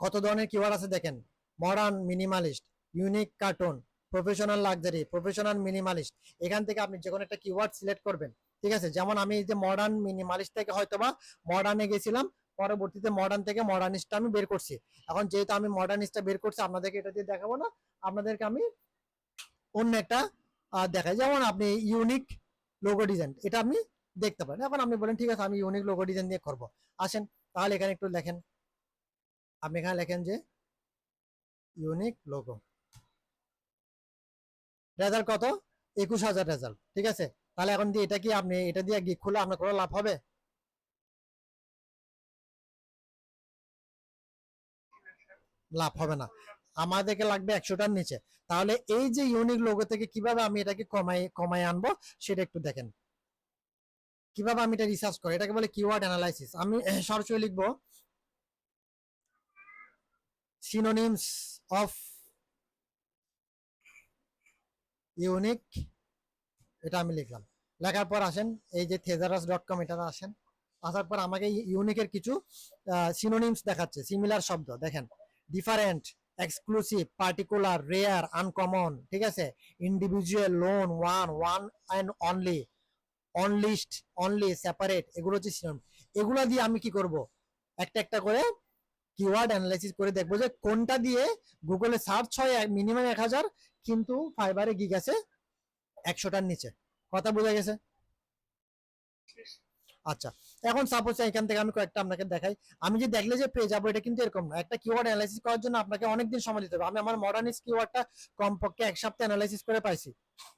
কত ধরনের কিওয়ার্ড আছে দেখেন, modern minimalist, unique cartoon, professional luxury, professional minimalist. এখান থেকে আপনি যে কোনো একটা কিওয়ার্ড সিলেক্ট করবেন, ঠিক আছে? যেমন আমি এই যে মডার্ন মিনিমালিস্ট থেকে হয়তোবা মডার্নে গেছিলাম, পরবর্তীতে মডার্ন থেকে মডার্নিস্টটা আমি বের করছি। এখন যেহেতু আমি মডার্নিস্টটা বের করছি, আপনাদেরকে এটা দিয়ে দেখাবো না, আপনাদেরকে আমি অন্য একটা দেখায়। যেমন আপনি ইউনিক লোগো ডিজাইন এটা আপনি দেখতে পারেন। এখন আপনি বলেন ঠিক আছে আমি ইউনিক লোগো ডিজাইন দিয়ে করব, আসেন তাহলে এখানে একটু লেখেন, আপনি এখানে লেখেন যে ইউনিক লোগো, রেজাল্ট কত, 21,000 রেজাল্ট, ঠিক আছে। তাহলে এখন দিয়ে এটা কি আপনি এটা দিয়ে গিগ খুলে আপনার কোনো লাভ হবে? লাভ হবে না, আমাদেরকে লাগবে 100টার নিচে। তাহলে এই যে ইউনিক লোগো থেকে কিভাবে আমি এটাকে কমাই কমাই আনবো সেটা একটু দেখেন, কিভাবে আমি এটা রিসার্চ করি, এটাকে বলে কিওয়ার্ড অ্যানালাইসিস। আমি সরাসরি লিখবো সিনোনিমস অফ ইউনিক, এটা আমি লিখলাম। লেখার পর আসেন এই যে thesaurus.com এটা আসেন, আসার পর আমাকে ইউনিকের কিছু সিনোনিমস দেখাচ্ছে, সিমিলার শব্দ দেখেন, different, exclusive, particular, rare, uncommon, ঠিক আছে, individual, lone, one, one and only, onliest, only, separate, এগুলো হচ্ছে সিনোনিম। এগুলো দিয়ে আমি কি করব, একটা একটা করে কিওয়ার্ড অ্যানালাইসিস করে দেখবো যে কোনটা দিয়ে গুগলে সার্চ হয় মিনিমাম 1,000, কিন্তু ফাইবারে গিগ আছে 100টার নিচে। কথা বোঝা গেছে? আচ্ছা, এখন সাপোজ এখান থেকে আমি কয়েকটা আপনাকে দেখাই। আমি যে দেখলে যে পেয়ে যাবো এটা কিন্তু এরকম না। একটা কিওয়ার্ড অ্যানালাইসিস করার জন্য আপনাকে অনেকদিন সময় দিতে হবে। আমি আমার মডার্নিস্ট কিওয়ার্ডটা কমপক্ষে 1 সপ্তাহ অ্যানালাইসিস করে পাইছি,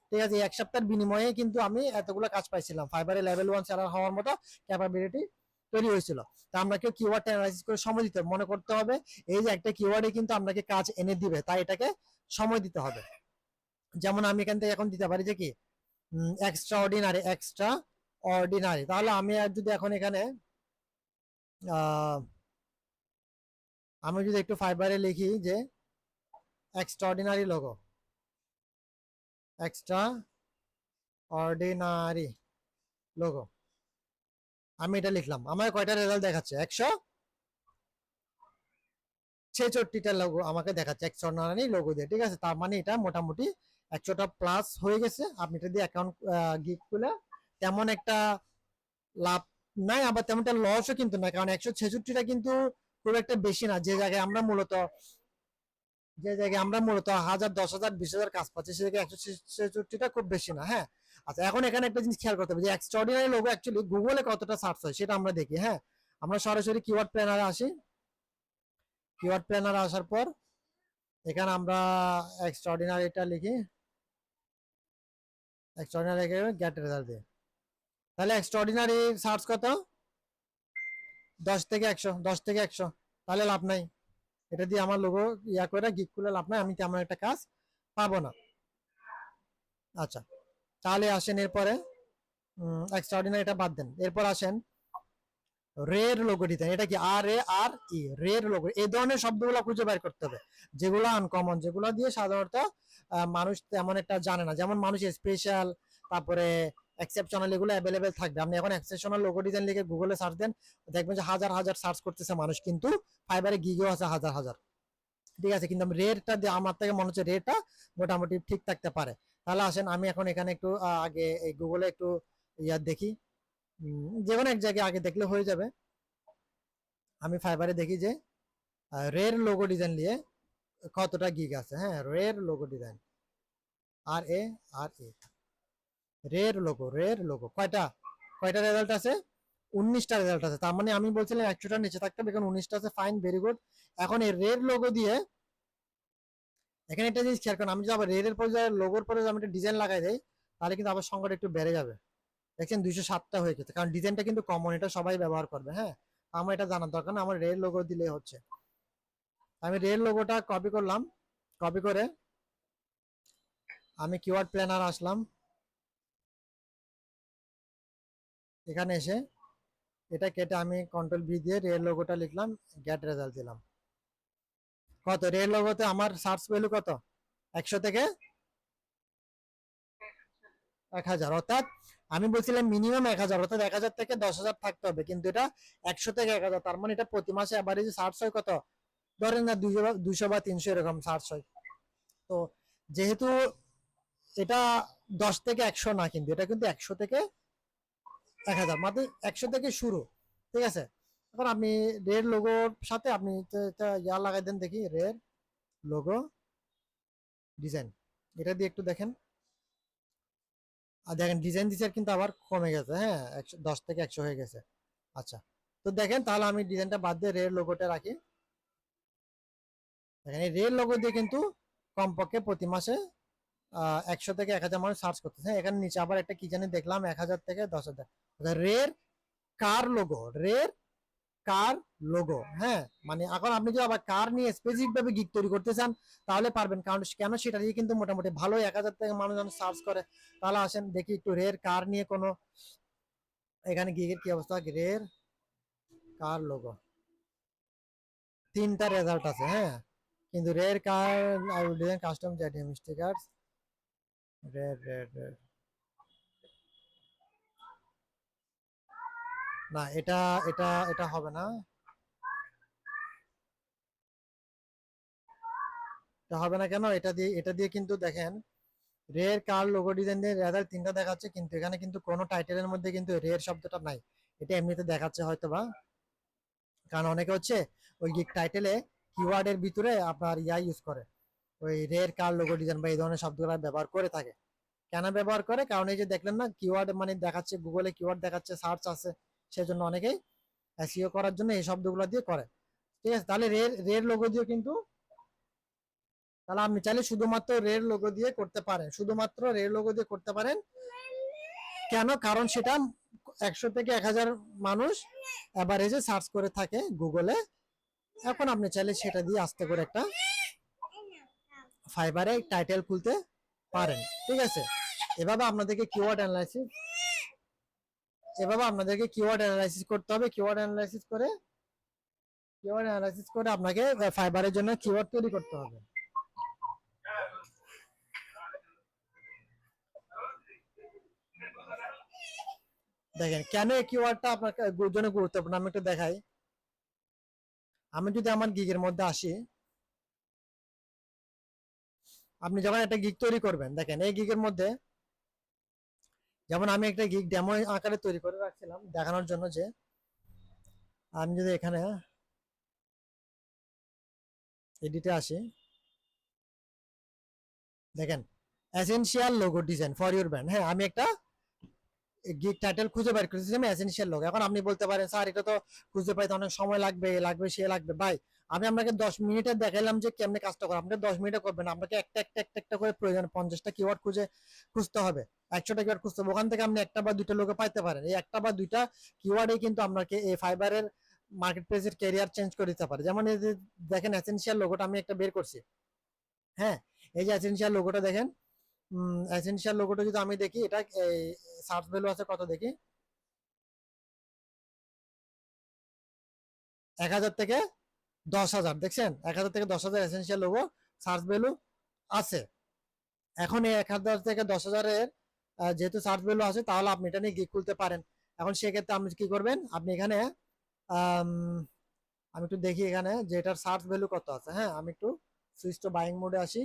ঠিক আছে। এই 1 সপ্তাহের বিনিময়ে কিন্তু আমি এতগুলো কাজ পাইছিলাম, ফাইবারে লেভেল 1 সেলার হওয়ার মতো ক্যাপাবিলিটি তৈরি হয়েছিল। তা আপনাকে কিওয়ার্ড অ্যানালাইসিস করে সময় দিতে হবে, মনে করতে হবে এই যে একটা কিওয়ার্ডে কিন্তু আপনাকে কাজ এনে দিবে, তাই এটাকে সময় দিতে হবে। যেমন আমি এখান থেকে এখন দিতে পারি যে কি এক্সট্রা অর্ডিনারি, এক্সট্রা অর্ডিনারি। তাহলে আমি আর যদি এখন এখানে আমি যদি একটু ফাইবারে লিখি যে extraordinary logo, extra ordinary logo, আমি এটা লিখলাম, আমার কয়টা রেজাল্ট দেখাচ্ছে, 166টা লোগো আমাকে দেখাচ্ছে এক্সট্রাঅর্ডিনারি লোগো দিয়ে, ঠিক আছে। তার মানে এটা মোটামুটি 100টা প্লাস হয়ে গেছে। আপনি এটা দিয়ে অ্যাকাউন্ট গিগ খুলে তেমন একটা লাভ নাই, আবার তেমন একটা লসও কিন্তু না, কারণ 166টা কিন্তু খুব একটা বেশি না। যে জায়গায় আমরা মূলত 1,000, 10,000, 20,000 কাজ পাচ্ছি, সে জায়গায় 166টা খুব বেশি না। হ্যাঁ, আচ্ছা, এখন এখানে একটা জিনিস খেয়াল করতে হবে যে এক্সট্রাঅর্ডিনারি লোগো অ্যাকচুয়ালি গুগলে কতটা সার্চ হয় সেটা আমরা দেখি। হ্যাঁ, আমরা সরাসরি কিওয়ার্ড প্ল্যানারে আসি, কিওয়ার্ড প্ল্যানারে আসার পর এখানে আমরা এক্সট্রাঅর্ডিনারিটা লিখি, এক্সট্রাঅর্ডিনারি গেট রেজাল্ট দিয়ে। তাহলে এক্সট্রাঅর্ডিনারি সার্চ কত, 10 থেকে 100, তাহলে লাভ নাই, এটা দিয়ে আমার লোগো ইয়া করে গিগ খুলে লাভ নাই, আমি তেমন একটা কাজ পাবো না। আচ্ছা, তাহলে আসেন এরপরে এক্সট্রাঅর্ডিনারি এটা বাদ দেন, এরপর আসেন রের লোগো ডিজাইন। এটা কি আর এ আর ই, রের লোগো, এই ধরনের শব্দগুলো খুঁজে বের করতে হবে যেগুলো আনকমন, যেগুলো দিয়ে সাধারণত মানুষ তেমন একটা জানে না। যেমন মানুষ স্পেশাল, তারপরে এক্সেপশনাল, এগুলো অ্যাভেলেবেল থাকবে। আপনি এখন এক্সেপশনাল লোগো ডিজাইন লিখে গুগলে সার্চ দেন, দেখবেন যে হাজার হাজার সার্চ করতেছে মানুষ, কিন্তু ফাইবারে গিগেও আছে হাজার হাজার, ঠিক আছে। কিন্তু রেটটা দিয়ে আমার থেকে মনে হচ্ছে রেটটা মোটামুটি ঠিক থাকতে পারে। তাহলে আসেন আমি এখন এখানে একটু আগে এই গুগলে একটু ইয়া দেখি, যে কোনো এক জায়গায় আগে দেখলে হয়ে যাবে। আমি ফাইবারে দেখি যে রের লোগো ডিজাইন নিয়ে কতটা গিগ আছে। হ্যাঁ, রের লোগো ডিজাইন, আর এ আর এ, রের লোগো, রের লোগো কয়টা কয়টা রেজাল্ট আছে, 19টা রেজাল্ট আছে। তার মানে আমি বলছিলাম 100টার নিচে থাকতে হবে, এখন 19টা আছে, ফাইন, ভেরি গুড। এখন এই রের লোগো দিয়ে এখানে একটা জিনিস খেয়াল করেন, আমি যদি আবার রের পরে লোগোর পরে আমি একটা ডিজাইন লাগাই দেয়, তাহলে কিন্তু আবার সংখ্যাটা একটু বেড়ে যাবে। দেখছেন 207টা হয়ে গেছে, কারণ ডিজাইনটা কিন্তু কমন, এটা সবাই ব্যবহার করবে। হ্যাঁ, আমার এটা জানার দরকার না, আমার রের লোগো দিলে হচ্ছে। আমি রের লোগোটা কপি করলাম, কপি করে আমি কিওয়ার্ড প্ল্যানার আসলাম, এখানে এসে এটা কেটে আমি কন্ট্রোল ভি দিয়ে রের লোগোটা লিখলাম, গেট রেজাল্ট দিলাম। কত রের লোগোতে আমার সার্চ ভ্যালু কত, 100 থেকে 1,000, অর্থাৎ আমি বলছিলাম মিনিমাম 1,000, অর্থাৎ 1,000 থেকে 10,000 থাকতে হবে, কিন্তু এটা 100 থেকে 1,000, তার মানে এটা প্রতি মাসে অ্যাভারেজ সার্চ হয় কত, ধরেন না 200 বা 300 এরকম সার্চ হয়। তো যেহেতু এটা 10 থেকে 100 না, কিন্তু এটা কিন্তু 100 থেকে 1,000, মানে 100 থেকে শুরু, ঠিক আছে। এখন আপনি রেড লোগোর সাথে আপনি ইয়া লাগাই দেন, দেখি রেড লোগো ডিজাইন, এটা দিয়ে একটু দেখেন। আর দেখেন ডিজাইন দিছে কিন্তু আবার কমে গেছে, হ্যাঁ 10 থেকে 100 হয়ে গেছে। আচ্ছা, তো দেখেন তাহলে আমি ডিজাইনটা বাদ দিয়ে রের লোগোটা রাখি। দেখেন এই রের লোগো দিয়ে কিন্তু কমপক্ষে প্রতি মাসে 100 থেকে 1000 মানুষ সার্চ করতেছে। হ্যাঁ, এখানে নিচে আবার একটা কি জানি দেখলাম 1000 থেকে 10,000। রের কার লোগো, রের কার লোগো। হ্যাঁ, মানে এখন আপনি যদি আবার কার নিয়ে স্পেসিফিক ভাবে গিগ তৈরি করতে চান তাহলে পারবেন, কারণ কেন সেটা দিয়ে কিন্তু মোটামুটি ভালো 1000 থেকে মানুষ সার্চ করে। তাহলে আসেন দেখি একটু রের কার নিয়ে কোনো এখানে গিগের কি অবস্থা। রের কার লোগো 3টা রেজাল্ট আছে, হ্যাঁ, কিন্তু রের কার I will design custom JDM stickers. রের রের রের না, এটা এটা এটা হবে না, এটা হবে না কেন, এটা দিয়ে কিন্তু দেখেন রের কার লোগো ডিজাইন দিয়ে রেজাল্ট 3টা দেখাচ্ছে, কিন্তু এখানে কিন্তু কোনো টাইটেলের মধ্যে কিন্তু রের শব্দটা নাই। এটা এমনিতে দেখাচ্ছে হয়তো বা, কারণ অনেকে হচ্ছে ওই গিগ টাইটেলে কিওয়ার্ডের ভিতরে আপনার ইউজ করে, ওই রের কার লোগো ডিজাইন বা এই ধরনের শব্দগুলো ব্যবহার করে থাকে। কেন ব্যবহার করে, কারণ এই যে দেখলেন না কিওয়ার্ড মানে দেখাচ্ছে, গুগলে কিওয়ার্ড দেখাচ্ছে, সার্চ আছে, সেজন্য অনেকেই এসইও করার জন্য এই শব্দগুলো দিয়ে করে। ঠিক আছে, তাহলে রের রের লোগো দিয়ে কিন্তু, তাহলে আপনি চাইলে শুধুমাত্র রের লোগো দিয়ে করতে পারেন, শুধুমাত্র রের লোগো দিয়ে করতে পারেন। কেন, কারণ সেটা 100 থেকে 1000 মানুষ এভারেজে সার্চ করে থাকে গুগলে। এখন আপনি চাইলে সেটা দিয়ে আস্তে করে একটা ফাইবারে টাইটেল খুলতে পারেন। ঠিক আছে, এভাবে আপনাদেরকে কিওয়ার্ড অ্যানালাইসিস করতে হবে। কিওয়ার্ড অ্যানালাইসিস করে আপনাকে ফাইবারের জন্য কিওয়ার্ড তৈরি করতে হবে। দেখেন কেন এই কিওয়ার্ডটা আপনার জন্য গুরুত্বপূর্ণ আমি একটু দেখাই। আমি যদি আমার গিগের মধ্যে আসি, আপনি যখন একটা গিগ তৈরি করবেন, দেখেন এই গিগের মধ্যে যেমন আমি একটা গিগ ডেমো আকারে তৈরি করে রাখছিলাম দেখানোর জন্য, যে আমি যদি এখানে এডিটে আসি, দেখেন essential logo design for your brand. হ্যাঁ, আমি একটা গিগ টাইটেল খুঁজে বের করেছি, আমি এসেনশিয়াল লোগো। এখন আপনি বলতে পারেন স্যার এটা তো খুঁজে পাইতে অনেক সময় লাগবে, সে লাগবে। ভাই, আমি আপনাকে 10 মিনিটে দেখাইলাম যে কেমনে কাজটা করে, আপনাকে 10 মিনিটে করবেন, আপনাকে একটা একটা একটা একটা করে প্রয়োজন 50টা কিওয়ার্ড খুঁজতে হবে, 100টা কিওয়ার্ড খুঁজতে হবে। ওখান থেকে আপনি একটা বা দুইটা লোকে পাইতে পারেন। এই একটা বা দুইটা কিওয়ার্ডে কিন্তু আপনাকে এই ফাইবারের মার্কেট প্লেসের ক্যারিয়ার চেঞ্জ করে দিতে পারে। যেমন এই যে দেখেন এসেনশিয়াল লোগোটা আমি একটা বের করছি। হ্যাঁ, এই যে এসেনশিয়াল লোগোটা দেখেন, এসেনশিয়াল লোগোটা যদি আমি দেখি, এটা সার্চ ভ্যালু আছে কত দেখি, 1000 থেকে 10,000। দেখছেন 1000 থেকে 10,000 এসেনশিয়াল লোগো সার্চ ভ্যালু আছে। এখন এই 1000 থেকে 10,000-এর যেহেতু সার্চ ভ্যালু আছে, তাহলে আপনি এটা নিয়ে গিগ খুলতে পারেন। এখন সেক্ষেত্রে আপনি কি করবেন, আপনি এখানে আমি একটু দেখি এখানে যে এটার সার্চ ভ্যালু কত আছে। হ্যাঁ, আমি একটু সুইচ টু বাইং মোডে আসি।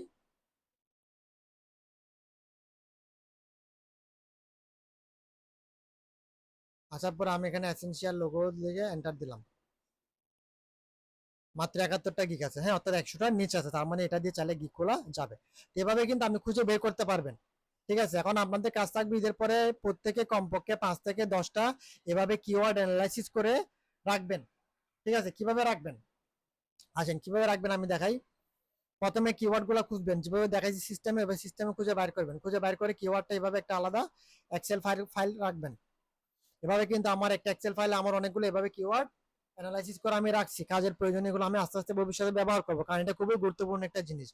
আসার পর আমি এখানে এসেনশিয়াল লোগো লিখে এন্টার দিলাম। মাত্র 71টা গিগ আছে, হ্যাঁ, অর্থাৎ 100টার নিচে আছে, তার মানে এটা দিয়ে চাইলে গিগ খোলা যাবে। এভাবে কিন্তু আপনি খুঁজে বের করতে পারবেন। ঠিক আছে, এখন আপনাদের কাজ থাকবে ঈদের পরে প্রত্যেকে কমপক্ষে 5 থেকে 10টা এভাবে কিওয়ার্ড অ্যানালাইসিস করে রাখবেন। ঠিক আছে, কিভাবে রাখবেন আসেন কিভাবে রাখবেন আমি দেখাই। প্রথমে কিওয়ার্ড গুলো খুঁজবেন, যেভাবে দেখাইছি সিস্টেমে, এবার সিস্টেমে খুঁজে বাইর করবেন। খুঁজে বাইর করে কিওয়ার্ডটা এভাবে একটা আলাদা এক্সেল ফাইল রাখবেন। এভাবে কিন্তু আমার একটা এক্সেল ফাইলে আমার অনেকগুলো এভাবে কিওয়ার্ড অ্যানালাইসিস করে আমি রাখছি। কাজের প্রয়োজনে এগুলো আমি আস্তে আস্তে ভবিষ্যতে ব্যবহার করবো, কারণ এটা খুবই গুরুত্বপূর্ণ একটা জিনিস।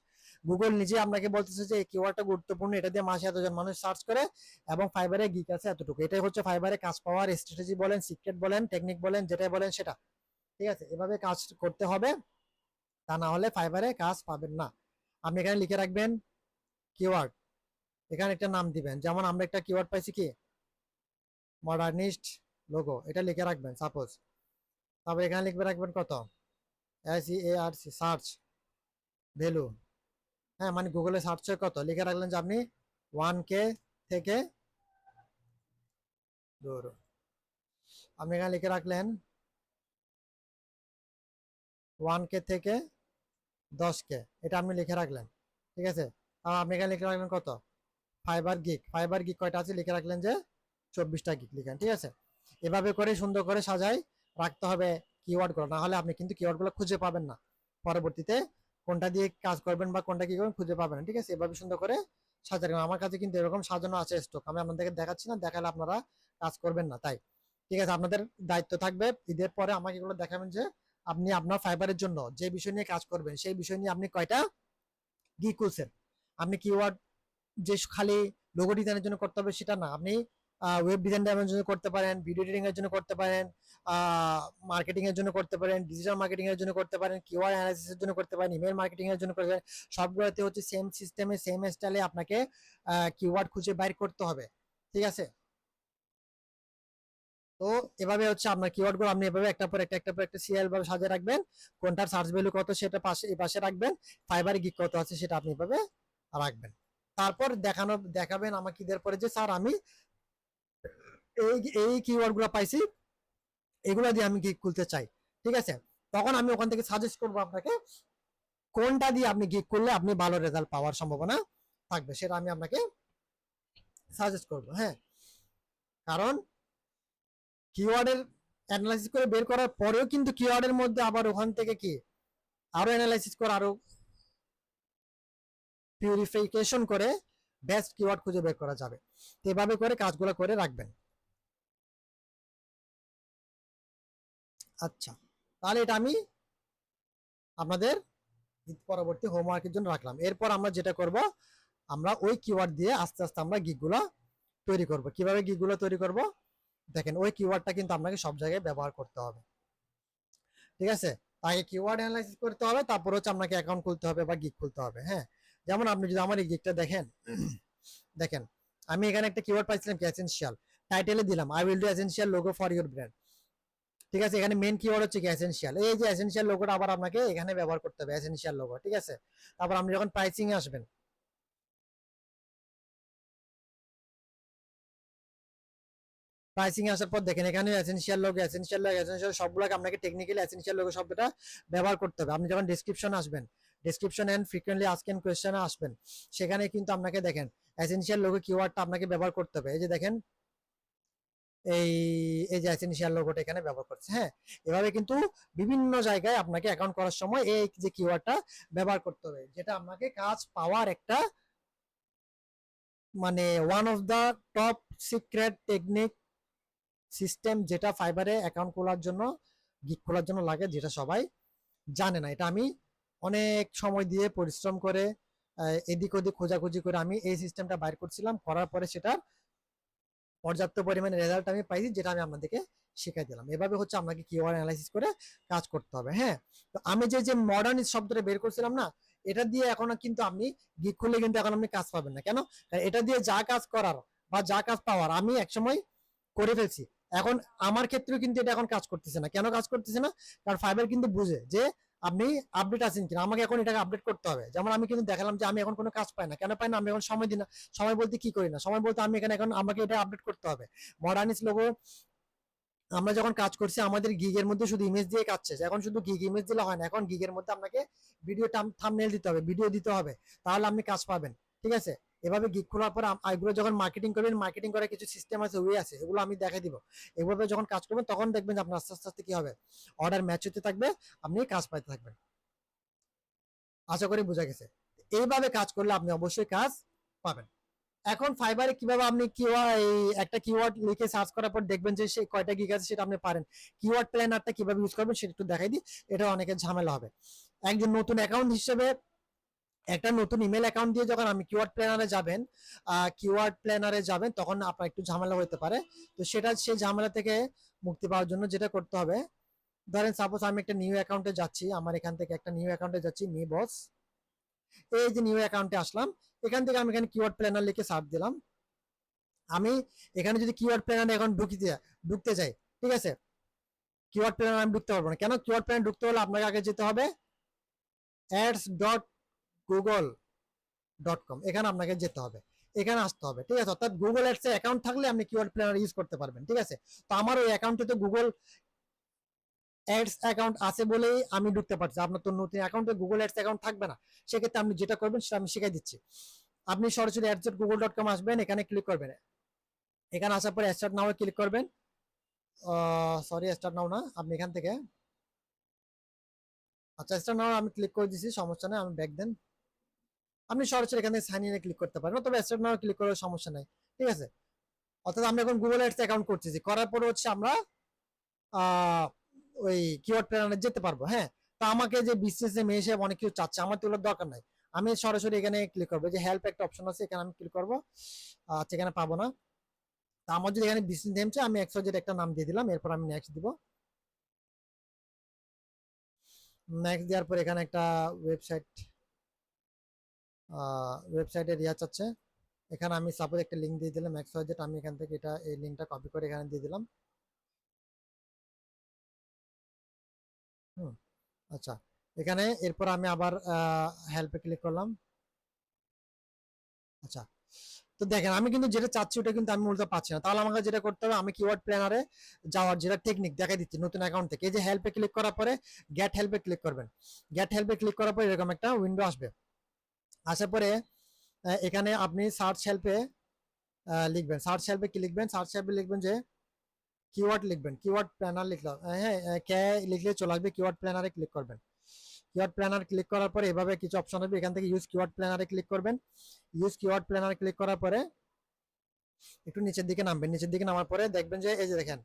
গুগল নিজে আপনাকে বলতেছে যে এই কিওয়ার্ডটা গুরুত্বপূর্ণ, এটা দিয়ে মাসে এতজন মানুষ সার্চ করে এবং ফাইবারে গিক আছে এতটুকু। এটাই হচ্ছে ফাইবারে কাজ পাওয়ার স্ট্র্যাটেজি বলেন, সিক্রেট বলেন, টেকনিক বলেন, যেটাই বলেন সেটা। ঠিক আছে, এভাবে কাজ করতে হবে, তা না হলে ফাইবারে কাজ পাবেন না। আপনি এখানে লিখে রাখবেন কিওয়ার্ড, এখানে একটা নাম দিবেন। যেমন আমরা একটা কিওয়ার্ড পাইছি কি মডার্নিস্ট লোগো, এটা লিখে রাখবেন সাপোজ। তারপর এখানে লিখবে রাখবেন কত, SEARC সার্চ ভ্যালু। হ্যাঁ, মানে গুগলে সার্চ কত লিখে রাখলেন যে আপনি 1K থেকে দূর। আপনি এখানে লিখে রাখলেন 1K থেকে 10K, এটা আপনি লিখে রাখলেন। ঠিক আছে, আর আপনি এখানে লিখে রাখলেন কত ফাইবার গিগ কয়টা আছে লিখে রাখলেন যে 24টা গিগ লিখেন, ঠিক আছে। এভাবে করে সুন্দর করে সাজাই রাখতে হবে কিওয়ার্ড গুলো, না হলে আপনি কিন্তু কিওয়ার্ড গুলো খুঁজে পাবেন না পরবর্তীতে, কোনটা দিয়ে কাজ করবেন বা কোনটা কি করবেন খুঁজে পাবেন না, ঠিক আছে। এভাবে সুন্দর করে সাজাতে হবে। আমার কাছে কিন্তু এরকম সাজানো আছে স্টক, আমি আপনাদেরকে দেখাচ্ছি না, দেখালে আপনারা কাজ করবেন না, তাই ঠিক আছে। আপনাদের দায়িত্ব থাকবে ঈদের পরে আমাকে এগুলো দেখাবেন যে আপনি আপনার ফাইবারের জন্য যে বিষয় নিয়ে কাজ করবেন সেই বিষয় নিয়ে আপনি কয়টা গিগ খুলছেন। আপনি কিওয়ার্ড যে খালি লোগো ডিজাইনের জন্য করতে হবে সেটা না, আপনি ওয়েব ডিজাইন এর জন্য করতে পারেন, ভিডিও এডিটিং এর জন্য করতে পারেন, মার্কেটিং এর জন্য করতে পারেন, ডিজিটাল মার্কেটিং এর জন্য করতে পারেন, কিওয়ার্ড অ্যানালাইসিস এর জন্য করতে পারেন, ইমেল মার্কেটিং এর জন্য করতে পারেন। সবগুলোতে হচ্ছে সেম সিস্টেমে সেম স্টাইলে আপনাকে কিওয়ার্ড খুঁজে বাইর করতে হবে, ঠিক আছে। তো এভাবে হচ্ছে আপনার কিওয়ার্ড গুলো আপনি এভাবে একটা পর একটা সিরিয়াল ভাবে সাজিয়ে রাখবেন, কোনটার সার্চ ভ্যালু কত সেটা পাশে এই পাশে রাখবেন, ফাইবারে গিগ কত আছে সেটা আপনি এভাবে রাখবেন। তারপর দেখাবেন আমাকে ঈদের পরে যে স্যার আমি এই এই কিওয়ার্ড গুলো পাইছি, এগুলো দিয়ে আমি গিগ খুলতে চাই, ঠিক আছে। তখন আমি ওখান থেকে সাজেস্ট করবো আপনাকে কোনটা দিয়ে আপনি গিগ করলে আপনি ভালো রেজাল্ট পাওয়ার সম্ভাবনা থাকবে, সেটা আমি আপনাকে সাজেস্ট করবো, হ্যাঁ। কারণ কিওয়ার্ডের অ্যানালাইসিস করে বের করার পরেও কিন্তু কিওয়ার্ডের মধ্যে আবার ওখান থেকে কি আরো অ্যানালাইসিস করে আরো পিউরিফিকেশন করে বেস্ট কিওয়ার্ড খুঁজে বের করা যাবে। তো এভাবে করে কাজগুলো করে রাখবেন। আচ্ছা, তাহলে এটা আমি আপনাদের পরবর্তী হোমওয়ার্কের জন্য রাখলাম। এরপর আমরা যেটা করব, আমরা ওই কিওয়ার্ড দিয়ে আস্তে আস্তে আমরা গিগগুলো তৈরি করব। কিভাবে গিগগুলো তৈরি করব দেখেন, ওই কিওয়ার্ডটা কিন্তু আপনাকে সব জায়গায় ব্যবহার করতে হবে, ঠিক আছে। আগে কিওয়ার্ড অ্যানালাইসিস করতে হবে, তারপর হচ্ছে আপনাকে অ্যাকাউন্ট খুলতে হবে বা গিগ খুলতে হবে, হ্যাঁ। যেমন আপনি যদি আমার এই গিগটা দেখেন, দেখেন আমি এখানে একটা কিওয়ার্ড পাইছিলাম কি এসেনশিয়াল, টাইটেলে দিলাম I will do essential logo for your brand, ঠিক আছে। এখানে মেন কিওয়ার্ড হচ্ছে কি এসেনশিয়াল, এই যে এসেনশিয়াল লোগোটা আবার আপনাকে এখানে ব্যবহার করতে হবে, এসেনশিয়াল লোগো, ঠিক আছে। তারপর আপনি যখন প্রাইসিং এ আসবেন, প্রাইসিং আসার পর দেখেন এখানে এসেনশিয়াল সবগুলোকে আপনাকে টেকনিক্যালি এসেনশিয়াল লোগো শব্দটা ব্যবহার করতে হবে। আপনি যখন ডেসক্রিপশন আসবেন, ডেসক্রিপশন এন্ড ফ্রিকোয়েন্টলি আস্কেন কোয়েশ্চেনে আসবেন, সেখানে কিন্তু আপনাকে দেখেন এসেনশিয়াল লোগো কিওয়ার্ডটা আপনাকে ব্যবহার করতে হবে। এই যে দেখেন এই এই যে এসেনশিয়াল লোগোটা এখানে ব্যবহার করছে, হ্যাঁ। এভাবে কিন্তু বিভিন্ন জায়গায় আপনাকে অ্যাকাউন্ট করার সময় এই যে কিওয়ার্ডটা ব্যবহার করতে হবে, যেটা আপনাকে কাজ পাওয়ার একটা মানে one of the top secret technique system, যেটা ফাইবারে অ্যাকাউন্ট খোলার জন্য গিগ খোলার জন্য লাগে, যেটা সবাই জানে না। এটা আমি অনেক সময় দিয়ে পরিশ্রম করে এদিক ওদিক খোঁজাখুঁজি করে আমি এই সিস্টেমটা বাইর করছিলাম, করার পরে সেটার পর্যাপ্ত পরিমাণে রেজাল্ট আমি পাইছি, যেটা আমি আপনাদেরকে শিখাই দিলাম। এভাবে হচ্ছে আপনাকে কিওয়ার্ড অ্যানালাইসিস করে কাজ করতে হবে, হ্যাঁ। তো আমি যে যে মডার্ন শব্দটা বের করছিলাম না, এটা দিয়ে এখন কিন্তু আপনি গিগ খুললে কিন্তু এখন আপনি কাজ পাবেন না। কেন? এটা দিয়ে যা কাজ করার বা যা কাজ পাওয়ার আমি একসময় করে ফেলছি, এখন আমার ক্ষেত্রেও কিন্তু এটা এখন কাজ করতেছে না। কেন কাজ করতেছে না? কারণ ফাইবার কিন্তু বুঝে যে আপনি আপডেট আছেন কিনা, আমাকে এখন এটাকে আপডেট করতে হবে। যেমন আমি কিন্তু দেখালাম যে আমি এখন কোনো কাজ পাই না, কেন পাই না? আমি এখন সময় দিই না। সময় বলতে কি করি না, সময় বলতে আমি এখানে এখন আমাকে এটা আপডেট করতে হবে। মডার্নিস লোগো আমরা যখন কাজ করছি আমাদের গিগের মধ্যে শুধু ইমেজ দিয়ে কাজ শেষ, এখন শুধু গিগ ইমেজ দিলে হয় না, এখন গিগের মধ্যে আপনাকে ভিডিও থাম্বনেল দিতে হবে, ভিডিও দিতে হবে, তাহলে আপনি কাজ পাবেন, ঠিক আছে। এভাবে গিগ খোলার পর এগুলো যখন মার্কেটিং করবেন, মার্কেটিং করার কিছু সিস্টেম আছে, ওয়ে আছে, এগুলো আমি দেখাই দিব। এভাবে যখন কাজ করবেন তখন দেখবেন যে আপনার আস্তে আস্তে আস্তে কি হবে, অর্ডার ম্যাচ হতে থাকবে, আপনি কাজ পাইতে থাকবেন। আশা করি বোঝা গেছে। এইভাবে কাজ করলে আপনি অবশ্যই কাজ পাবেন। এখন ফাইবারে কিভাবে আপনি একটা কিওয়ার্ড লিখে সার্চ করার পর দেখবেন যে সে কয়টা গিগ আছে সেটা আপনি পারেন। কিওয়ার্ড প্ল্যানারটা কিভাবে ইউজ করবেন সেটা একটু দেখাই দিই, এটা অনেকের ঝামেলা হবে। একজন নতুন অ্যাকাউন্ট হিসেবে একটা নতুন ইমেল অ্যাকাউন্ট দিয়ে যখন আমি কিওয়ার্ড প্ল্যানারে যাবেন তখন আপনার একটু ঝামেলা হতে পারে। তো সেই ঝামেলা থেকে মুক্তি পাওয়ার জন্য যেটা করতে হবে, ধরেন সাপোজ আমি একটা নিউ অ্যাকাউন্টে যাচ্ছি, আমার এখান থেকে একটা নিউ অ্যাকাউন্টে যাচ্ছি, মি বস, এই যে নিউ অ্যাকাউন্টে আসলাম, এখান থেকে আমি এখানে কিওয়ার্ড প্ল্যানার লিখে সার্চ দিলাম। আমি এখানে যদি কিওয়ার্ড প্ল্যানার এখন ঢুকতে যাই, ঠিক আছে, কিওয়ার্ড প্ল্যানার আমি ঢুকতে পারবো না। কেন? কিওয়ার্ড প্ল্যানার ঢুকতে হলে আপনাকে আগে যেতে হবে ads.google.com, এখানে আপনাকে যেতে হবে, এখানে আসতে হবে, ঠিক আছে। অর্থাৎ গুগল অ্যাডস এর অ্যাকাউন্ট থাকলে আপনি কিওয়ার্ড প্ল্যানার ইউজ করতে পারবেন, ঠিক আছে। তো আমার ওই অ্যাকাউন্টে তো গুগল অ্যাডস অ্যাকাউন্ট আছে বলেই আমি ঢুকতে পারছি। আপনার তো নতুন অ্যাকাউন্টে গুগল অ্যাডস অ্যাকাউন্ট থাকবে না, সেক্ষেত্রে আপনি যেটা করবেন সেটা আমি শিখাই দিচ্ছি। আপনি সরাসরি google.com আসবেন, এখানে ক্লিক করবেন। এখানে আসার পরে স্টার্ট নাও ক্লিক করবেন। সরি, স্টার্ট নাও না, আপনি এখান থেকে, আচ্ছা স্টার্ট নাও আমি ক্লিক করে দিয়েছি, সমস্যা নেই, আমি ব্যাক দেন। আপনি সরাসরি এখানে সাইন ইনে ক্লিক করতে পারেন, তবে স্টার্ট নাও ক্লিক করার সমস্যা নাই, ঠিক আছে। অর্থাৎ আমরা এখন গুগল অ্যাডস অ্যাকাউন্ট করতেছি, করার পরে হচ্ছে আমরা আহ, ওই কিওয়ার্ড প্ল্যানারে যেতে পারবো। হ্যাঁ, তো আমাকে যে বিসিএস এ মেয়ে অনেক কিছু চাচ্ছে, আমার তো ওগুলোর দরকার নাই। আমি সরাসরি এখানে ক্লিক করবো, যে হেল্প একটা অপশন আছে, এখানে আমি ক্লিক করবো। আচ্ছা, এখানে পাবো না। তা আমার যদি এখানে বিসিএস নেম চাই, আমি এক্সওয়াইজেড একটা নাম দিয়ে দিলাম, এরপর আমি নেক্সট দিব। নেক্সট দেওয়ার পর এখানে একটা ওয়েবসাইট, ওয়েবসাইটের রিয়াজ আছে। এখানে আমি সাপোজ একটা লিঙ্ক দিয়ে দিলাম এক্সওয়াইজেড, আমি এখান থেকে এটা এই লিঙ্কটা কপি করে এখানে দিয়ে দিলাম। হুম, আচ্ছা, এখানে এরপর আমি আবার হেল্পে ক্লিক করলাম। আচ্ছা, তো দেখেন আমি কিন্তু যেটা চাচ্ছি ওটা কিন্তু আমি মূলত পাচ্ছি না। তাহলে আমাকে যেটা করতে হবে, আমি কিওয়ার্ড প্ল্যানারে যাওয়ার যেটা টেকনিক দেখাই দিচ্ছি নতুন অ্যাকাউন্ট থেকে। এই যে হেল্পে ক্লিক করার পরে গেট হেল্পে ক্লিক করবেন। গেট হেল্পে ক্লিক করার পরে এরকম একটা উইন্ডো আসবে। আসার পরে এখানে আপনি সার্চ হেল্পে লিখবেন, সার্চ হেল্পে কি লিখবেন, সার্চ হেল্পে লিখবেন যে কিওয়ার্ড লিখবেন, কিওয়ার্ড প্ল্যানার লিখলাম, হ্যাঁ, কে লিখলে চলে আসবে, কিওয়ার্ড প্ল্যানারে ক্লিক করবেন। কিওয়ার্ড প্ল্যানার ক্লিক করার পরে এভাবে কিছু অপশন হবে, এখান থেকে ইউজ কিওয়ার্ড প্ল্যানারে ক্লিক করবেন। ইউজ কিওয়ার্ড প্ল্যানারে ক্লিক করার পরে একটু নিচের দিকে নামবেন, নিচের দিকে নামার পরে দেখবেন যে এই যে দেখেন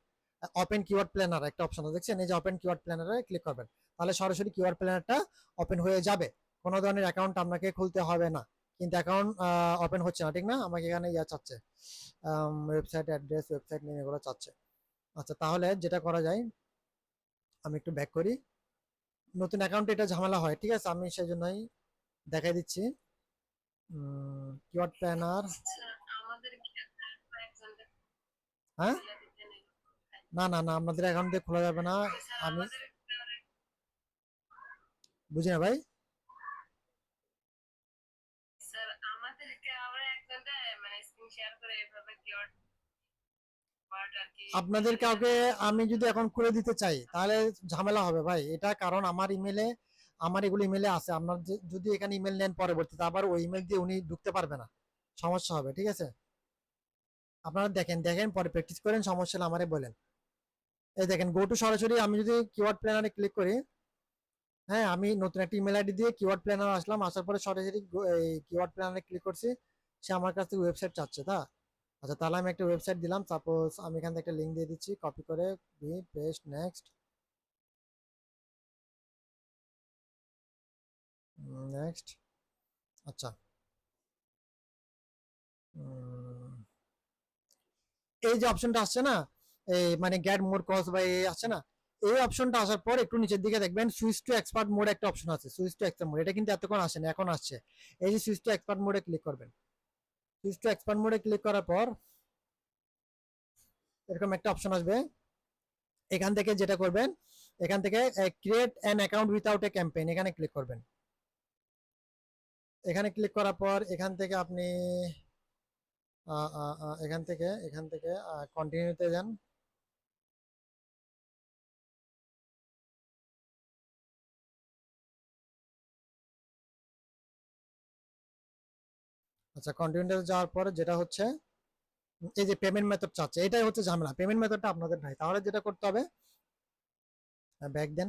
ওপেন কিওয়ার্ড প্ল্যানার একটা অপশন দেখছেন, এই যে ওপেন কিওয়ার্ড প্ল্যানারে ক্লিক করবেন। তাহলে সরাসরি কিওয়ার্ড প্ল্যানারটা ওপেন হয়ে যাবে, কোনো ধরনের অ্যাকাউন্ট আপনাকে খুলতে হবে না। কিন্তু অ্যাকাউন্ট ওপেন হচ্ছে না, ঠিক না? আমাকে এখানে ইয়া চাচ্ছে, ওয়েবসাইট অ্যাড্রেস, ওয়েবসাইট নেম, এগুলো চাচ্ছে। আচ্ছা, তাহলে যেটা করা যায়, আমি একটু ব্যাক করি। নতুন অ্যাকাউন্টে এটা ঝামেলা হয়, ঠিক আছে, আমি সেই জন্যই দেখাই দিচ্ছি। কিওয়ার্ড প্ল্যানার, আচ্ছা, আমাদের কি কয়েকজনকে হ্যাঁ, বলে দিতেন এরকম? না না না, আপনাদের অ্যাকাউন্ট দিয়ে খোলা যাবে না। স্যার আমি আমাদের বুঝি না ভাই। স্যার আমাদেরকে আমরা একজনটা মানে স্ক্রিন শেয়ার করে এভাবে কিওয়ার্ড ওয়ার্ড আর কি আপনাদের কাউকে আমি যদি এখন খুলে দিতে চাই তাহলে ঝামেলা হবে ভাই, এটা কারণ আমার ইমেলে, আমার এগুলো ইমেলে আছে। আপনার যদি এখানে ইমেল নেন পরবর্তীতে, আবার ওই ইমেল দিয়ে উনি ঢুকতে পারবে না, সমস্যা হবে, ঠিক আছে। আপনারা দেখেন দেখেন পরে প্র্যাকটিস করেন, সমস্যা হলে আমারে বলেন। এই দেখেন গো টু, সরাসরি আমি যদি কিওয়ার্ড প্ল্যানারে ক্লিক করি, হ্যাঁ, আমি নতুন একটা ইমেল আইডি দিয়ে কিওয়ার্ড প্ল্যানার আসলাম, আসার পরে সরাসরি এই কিওয়ার্ড প্ল্যানারে ক্লিক করছি। সে আমার কাছ থেকে ওয়েবসাইট চাচ্ছে, তা আচ্ছা, তাহলে আমি একটা ওয়েবসাইট দিলাম, সাপোজ আমি এখান থেকে একটা লিঙ্ক দিয়ে দিচ্ছি, কপি করে দিয়ে পেস্ট, নেক্সট, নেক্সট। আচ্ছা, এই যে অপশনটা আসছে না, এই মানে গেট মোর কস বা এই আসছে না, এই অপশনটা আসার পর একটু নিচের দিকে দেখবেন সুইচ টু এক্সপার্ট মোড একটা অপশন আছে, সুইচ টু এক্সপার্ট মোড, এটা কিন্তু এতক্ষণ আসে না, এখন আসছে। এই যে সুইচ টু এক্সপার্ট মোডে ক্লিক করবেন। সুইচ টু এক্সপার্ট মোডে ক্লিক করার পর এরকম একটা অপশন আসবে। এখান থেকে যেটা করবেন, এখান থেকে create an account without A campaign, এখানে ক্লিক করবেন। এখানে ক্লিক করার পর এখান থেকে আপনি এখান থেকে কন্টিনিউতে যান। আচ্ছা, কন্টিনিউতে যাওয়ার পর যেটা হচ্ছে, এই যে পেমেন্ট মেথড চাচ্ছে, এটাই হচ্ছে ঝামেলা, পেমেন্ট মেথডটা আপনাদের নাই। তাহলে যেটা করতে হবে, ব্যাক দেন।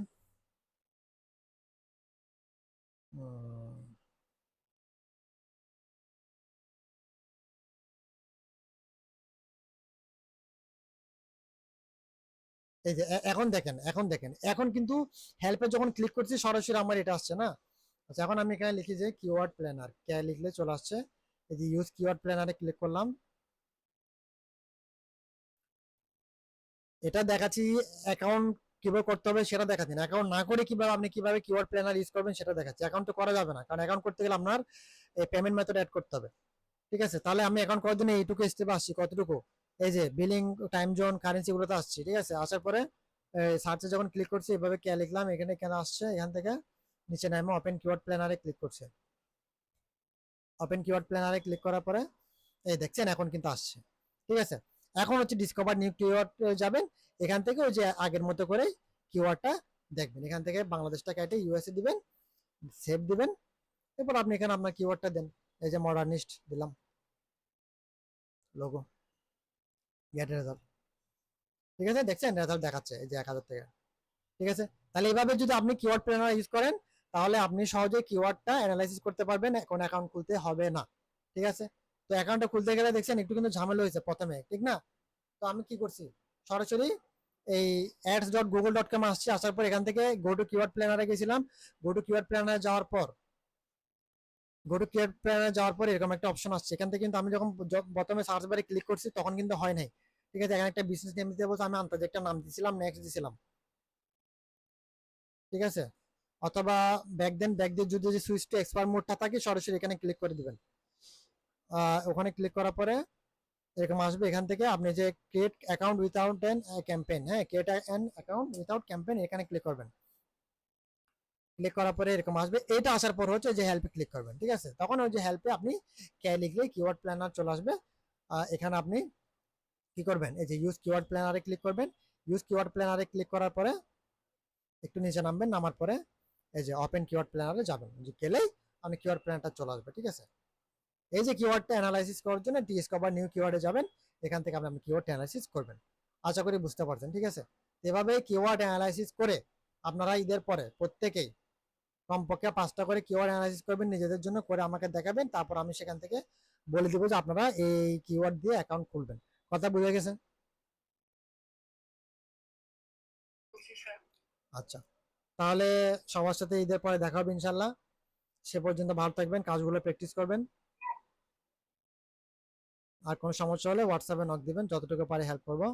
এই যে এখন দেখেন, এখন দেখেন, এখন কিন্তু হেল্পে যখন ক্লিক করছি সরাসরি আমার এটা আসছে না। আচ্ছা, এখন আমি এখানে লিখি যে কিওয়ার্ড প্ল্যানার, কে লিখলে চলে আসছে। এই যে ইউজ কিওয়ার্ড প্ল্যানারে ক্লিক করলাম, এটা দেখাচ্ছি। অ্যাকাউন্ট কিভাবে করতে হবে সেটা দেখাচ্ছি না, অ্যাকাউন্ট না করে কিভাবে আপনি কিভাবে কিওয়ার্ড প্ল্যানার ইউজ করবেন সেটা দেখাচ্ছি। অ্যাকাউন্ট তো করা যাবে না, কারণ অ্যাকাউন্ট করতে গেলে আপনার এই পেমেন্ট মেথড অ্যাড করতে হবে, ঠিক আছে। তাহলে আমি অ্যাকাউন্ট করার জন্য এইটুকু স্টেপে আসছি, কতটুকু, এই যে বিলিং, টাইম জোন, কারেন্সি, গুলোতে আসছি, ঠিক আছে। আসার পরে সার্চে যখন ক্লিক করছি, এভাবে কে লিখলাম, এখানে কেন আসছে, এখান থেকে নিচে নামে ওপেন কিওয়ার্ড প্ল্যানারে ক্লিক করছে। ওপেন কিওয়ার্ড প্ল্যানারে ক্লিক করার পরে এই দেখছেন এখন কিন্তু আসছে, ঠিক আছে। এখন হচ্ছে ডিসকভার নিউ কিওয়ার্ড যাবেন, এখান থেকে ওই যে আগের মতো করে কিওয়ার্ডটা দেখবেন, এখান থেকে বাংলাদেশটা কেটে ইউএসএ দিবেন, সেভ দিবেন, এরপর আপনি এখানে আপনার কিওয়ার্ডটা দেন। এই যে মডার্নিস্ট দিলাম লোগো, গেট রেজাল্ট। ঠিক আছে, দেখছেন রেজাল্ট দেখাচ্ছে এই যে 1000 টাকা। ঠিক আছে, তাহলে এইভাবে যদি আপনি কিওয়ার্ড প্ল্যানার ইউজ করেন তাহলে আপনি সহজে কিওয়ার্ডটা অ্যানালাইসিস করতে পারবেন, এখন অ্যাকাউন্ট খুলতে হবে না। ঠিক আছে, তো অ্যাকাউন্টটা খুলতে গেলে দেখছেন একটু কিন্তু ঝামেলা হয়েছে প্রথমে, ঠিক না? তো আমি কি করছি, সরাসরি এই ads.google.com আসছি, আসার পর এখান থেকে গো টু কিওয়ার্ড প্ল্যানারে গেছিলাম। গো টু কিওয়ার্ড প্ল্যানারে যাওয়ার পর এরকম একটা অপশন আসছে, এখান থেকে কিন্তু আমি যখন প্রথমে সার্চ বারে ক্লিক করছি তখন কিন্তু হয় নাই। ঠিক আছে, এখানে একটা বিজনেস নেম দিতে বলছে, আমি আন্তর্জাতিক একটা নাম দিয়েছিলাম, নেক্সট দিয়েছিলাম। ঠিক আছে, অথবা ব্যাক দিয়ে যদি সুইচ টু এক্সপার্ট মোডটা থাকে সরাসরি এখানে ক্লিক করে দিবেন। ওখানে ক্লিক করার পরে এরকম আসবে, এখান থেকে আপনি যে create account without an campaign, হ্যাঁ create an account without campaign এখানে ক্লিক করবেন। ক্লিক করার পরে এরকম আসবে, এটা আসার পর হচ্ছে যে হেল্পে ক্লিক করবেন। ঠিক আছে, তখন ওই যে হেল্পে আপনি কে লিখলে কিওয়ার্ড প্ল্যানার চলে আসবে। এখানে আপনি কি করবেন, এই যে ইউজ কিওয়ার্ড প্ল্যানারে ক্লিক করবেন। ইউজ কিওয়ার্ড প্ল্যানারে ক্লিক করার পরে একটু নিচে নামবেন, নামার পরে এই যে ওপেন কিওয়ার্ড প্ল্যানারে যাবেন, যে গেলেই আপনি কিওয়ার্ড প্ল্যানটা চলে আসবে। ঠিক আছে, এই যে কিওয়ার্ডটা অ্যানালাইসিস করার জন্য ডিসকভার নিউ কিওয়ার্ডে যাবেন, এখান থেকে আপনি কিওয়ার্ড অ্যানালাইসিস করবেন। আশা করি বুঝতে পারছেন। ঠিক আছে, এভাবে কিওয়ার্ড অ্যানালাইসিস করে আপনারা ঈদের পরে প্রত্যেকেই কমপক্ষে 5টা করে কিওয়ার্ড অ্যানালাইসিস করবেন নিজেদের জন্য, করে আমাকে দেখাবেন, তারপর আমি সেখান থেকে বলে দিব যে আপনারা এই কিওয়ার্ড দিয়ে অ্যাকাউন্ট খুলবেন। কথা বুঝে গেছেন? আচ্ছা, তাহলে সবার সাথে ঈদের পরে দেখা হবে ইনশাল্লাহ। সে পর্যন্ত ভালো থাকবেন, কাজগুলো প্র্যাকটিস করবেন। আর কোনো সমস্যা হলে হোয়াটসঅ্যাপে নক দিবেন, যতটুকু পারি হেল্প করবো।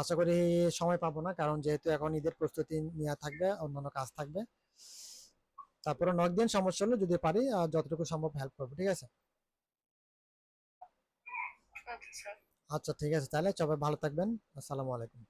আশা করি সময় পাবো না, কারণ যেহেতু এখন ঈদের প্রস্তুতি নেওয়া থাকবে, অন্যান্য কাজ থাকবে। তারপরে নক দিন, সমস্যা হলে যদি পারি যতটুকু সম্ভব হেল্প করবো। ঠিক আছে, আচ্ছা ঠিক আছে, তাহলে সবাই ভালো থাকবেন। আসসালামু আলাইকুম।